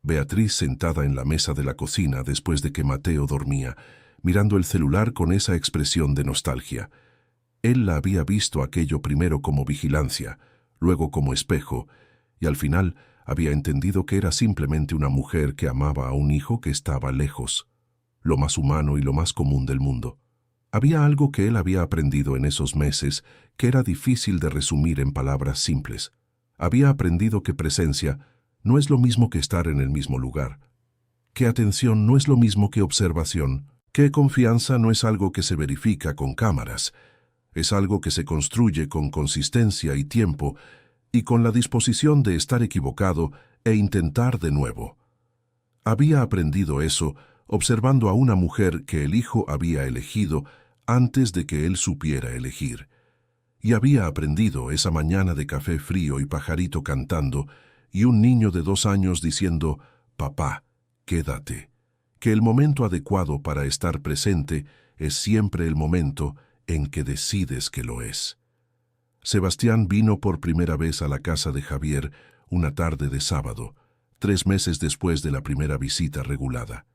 Beatriz sentada en la mesa de la cocina después de que Mateo dormía, mirando el celular con esa expresión de nostalgia. Él la había visto aquello primero como vigilancia, luego como espejo, y al final había entendido que era simplemente una mujer que amaba a un hijo que estaba lejos, lo más humano y lo más común del mundo. Había algo que él había aprendido en esos meses que era difícil de resumir en palabras simples. Había aprendido que presencia no es lo mismo que estar en el mismo lugar, que atención no es lo mismo que observación, que confianza no es algo que se verifica con cámaras, es algo que se construye con consistencia y tiempo y con la disposición de estar equivocado e intentar de nuevo. Había aprendido eso observando a una mujer que el hijo había elegido antes de que él supiera elegir. Y había aprendido esa mañana de café frío y pajarito cantando y un niño de 2 años diciendo, «Papá, quédate», que el momento adecuado para estar presente es siempre el momento en que decides que lo es. Sebastián vino por primera vez a la casa de Javier una tarde de sábado, 3 meses después de la primera visita regulada.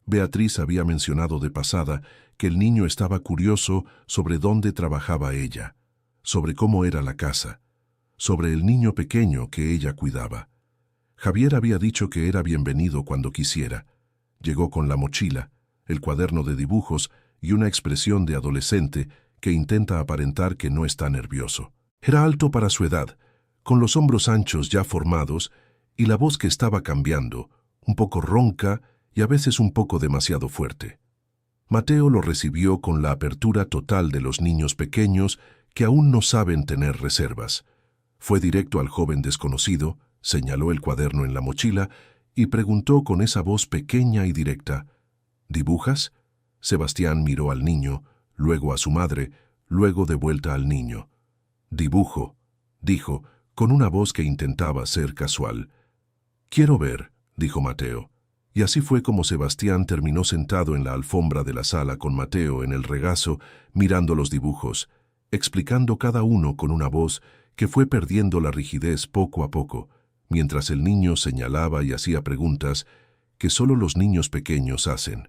Beatriz había mencionado de pasada que el niño estaba curioso sobre dónde trabajaba ella, sobre cómo era la casa, sobre el niño pequeño que ella cuidaba. Javier había dicho que era bienvenido cuando quisiera. Llegó con la mochila, el cuaderno de dibujos y una expresión de adolescente que intenta aparentar que no está nervioso. Era alto para su edad, con los hombros anchos ya formados y la voz que estaba cambiando, un poco ronca y a veces un poco demasiado fuerte. Mateo lo recibió con la apertura total de los niños pequeños que aún no saben tener reservas. Fue directo al joven desconocido, señaló el cuaderno en la mochila y preguntó con esa voz pequeña y directa, «¿Dibujas?» Sebastián miró al niño, luego a su madre, luego de vuelta al niño. «Dibujo», dijo, con una voz que intentaba ser casual. «Quiero ver», dijo Mateo. Y así fue como Sebastián terminó sentado en la alfombra de la sala con Mateo en el regazo, mirando los dibujos, explicando cada uno con una voz que fue perdiendo la rigidez poco a poco, mientras el niño señalaba y hacía preguntas que solo los niños pequeños hacen.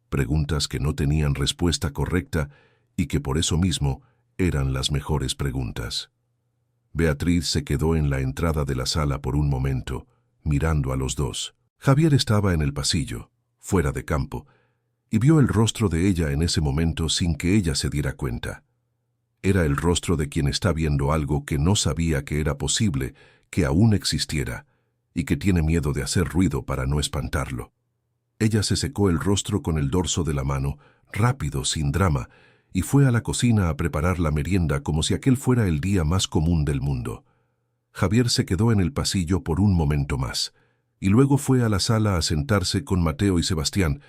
Preguntas que no tenían respuesta correcta y que por eso mismo eran las mejores preguntas. Beatriz se quedó en la entrada de la sala por un momento, mirando a los dos. Javier estaba en el pasillo, fuera de campo, y vio el rostro de ella en ese momento sin que ella se diera cuenta. Era el rostro de quien está viendo algo que no sabía que era posible, que aún existiera, y que tiene miedo de hacer ruido para no espantarlo. Ella se secó el rostro con el dorso de la mano, rápido, sin drama, y fue a la cocina a preparar la merienda como si aquel fuera el día más común del mundo. Javier se quedó en el pasillo por un momento más, y luego fue a la sala a sentarse con Mateo y Sebastián,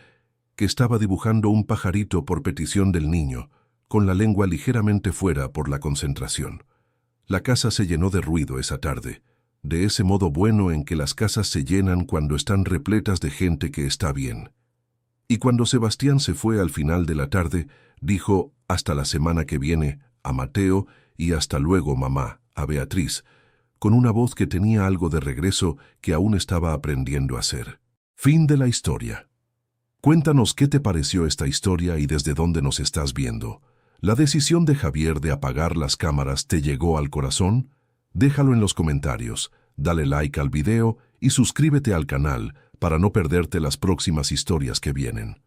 que estaba dibujando un pajarito por petición del niño, con la lengua ligeramente fuera por la concentración. La casa se llenó de ruido esa tarde, de ese modo bueno en que las casas se llenan cuando están repletas de gente que está bien. Y cuando Sebastián se fue al final de la tarde, dijo «hasta la semana que viene» a Mateo y «hasta luego, mamá» a Beatriz, con una voz que tenía algo de regreso que aún estaba aprendiendo a hacer. Fin de la historia. Cuéntanos qué te pareció esta historia y desde dónde nos estás viendo. ¿La decisión de Javier de apagar las cámaras te llegó al corazón? Déjalo en los comentarios, dale like al video y suscríbete al canal para no perderte las próximas historias que vienen.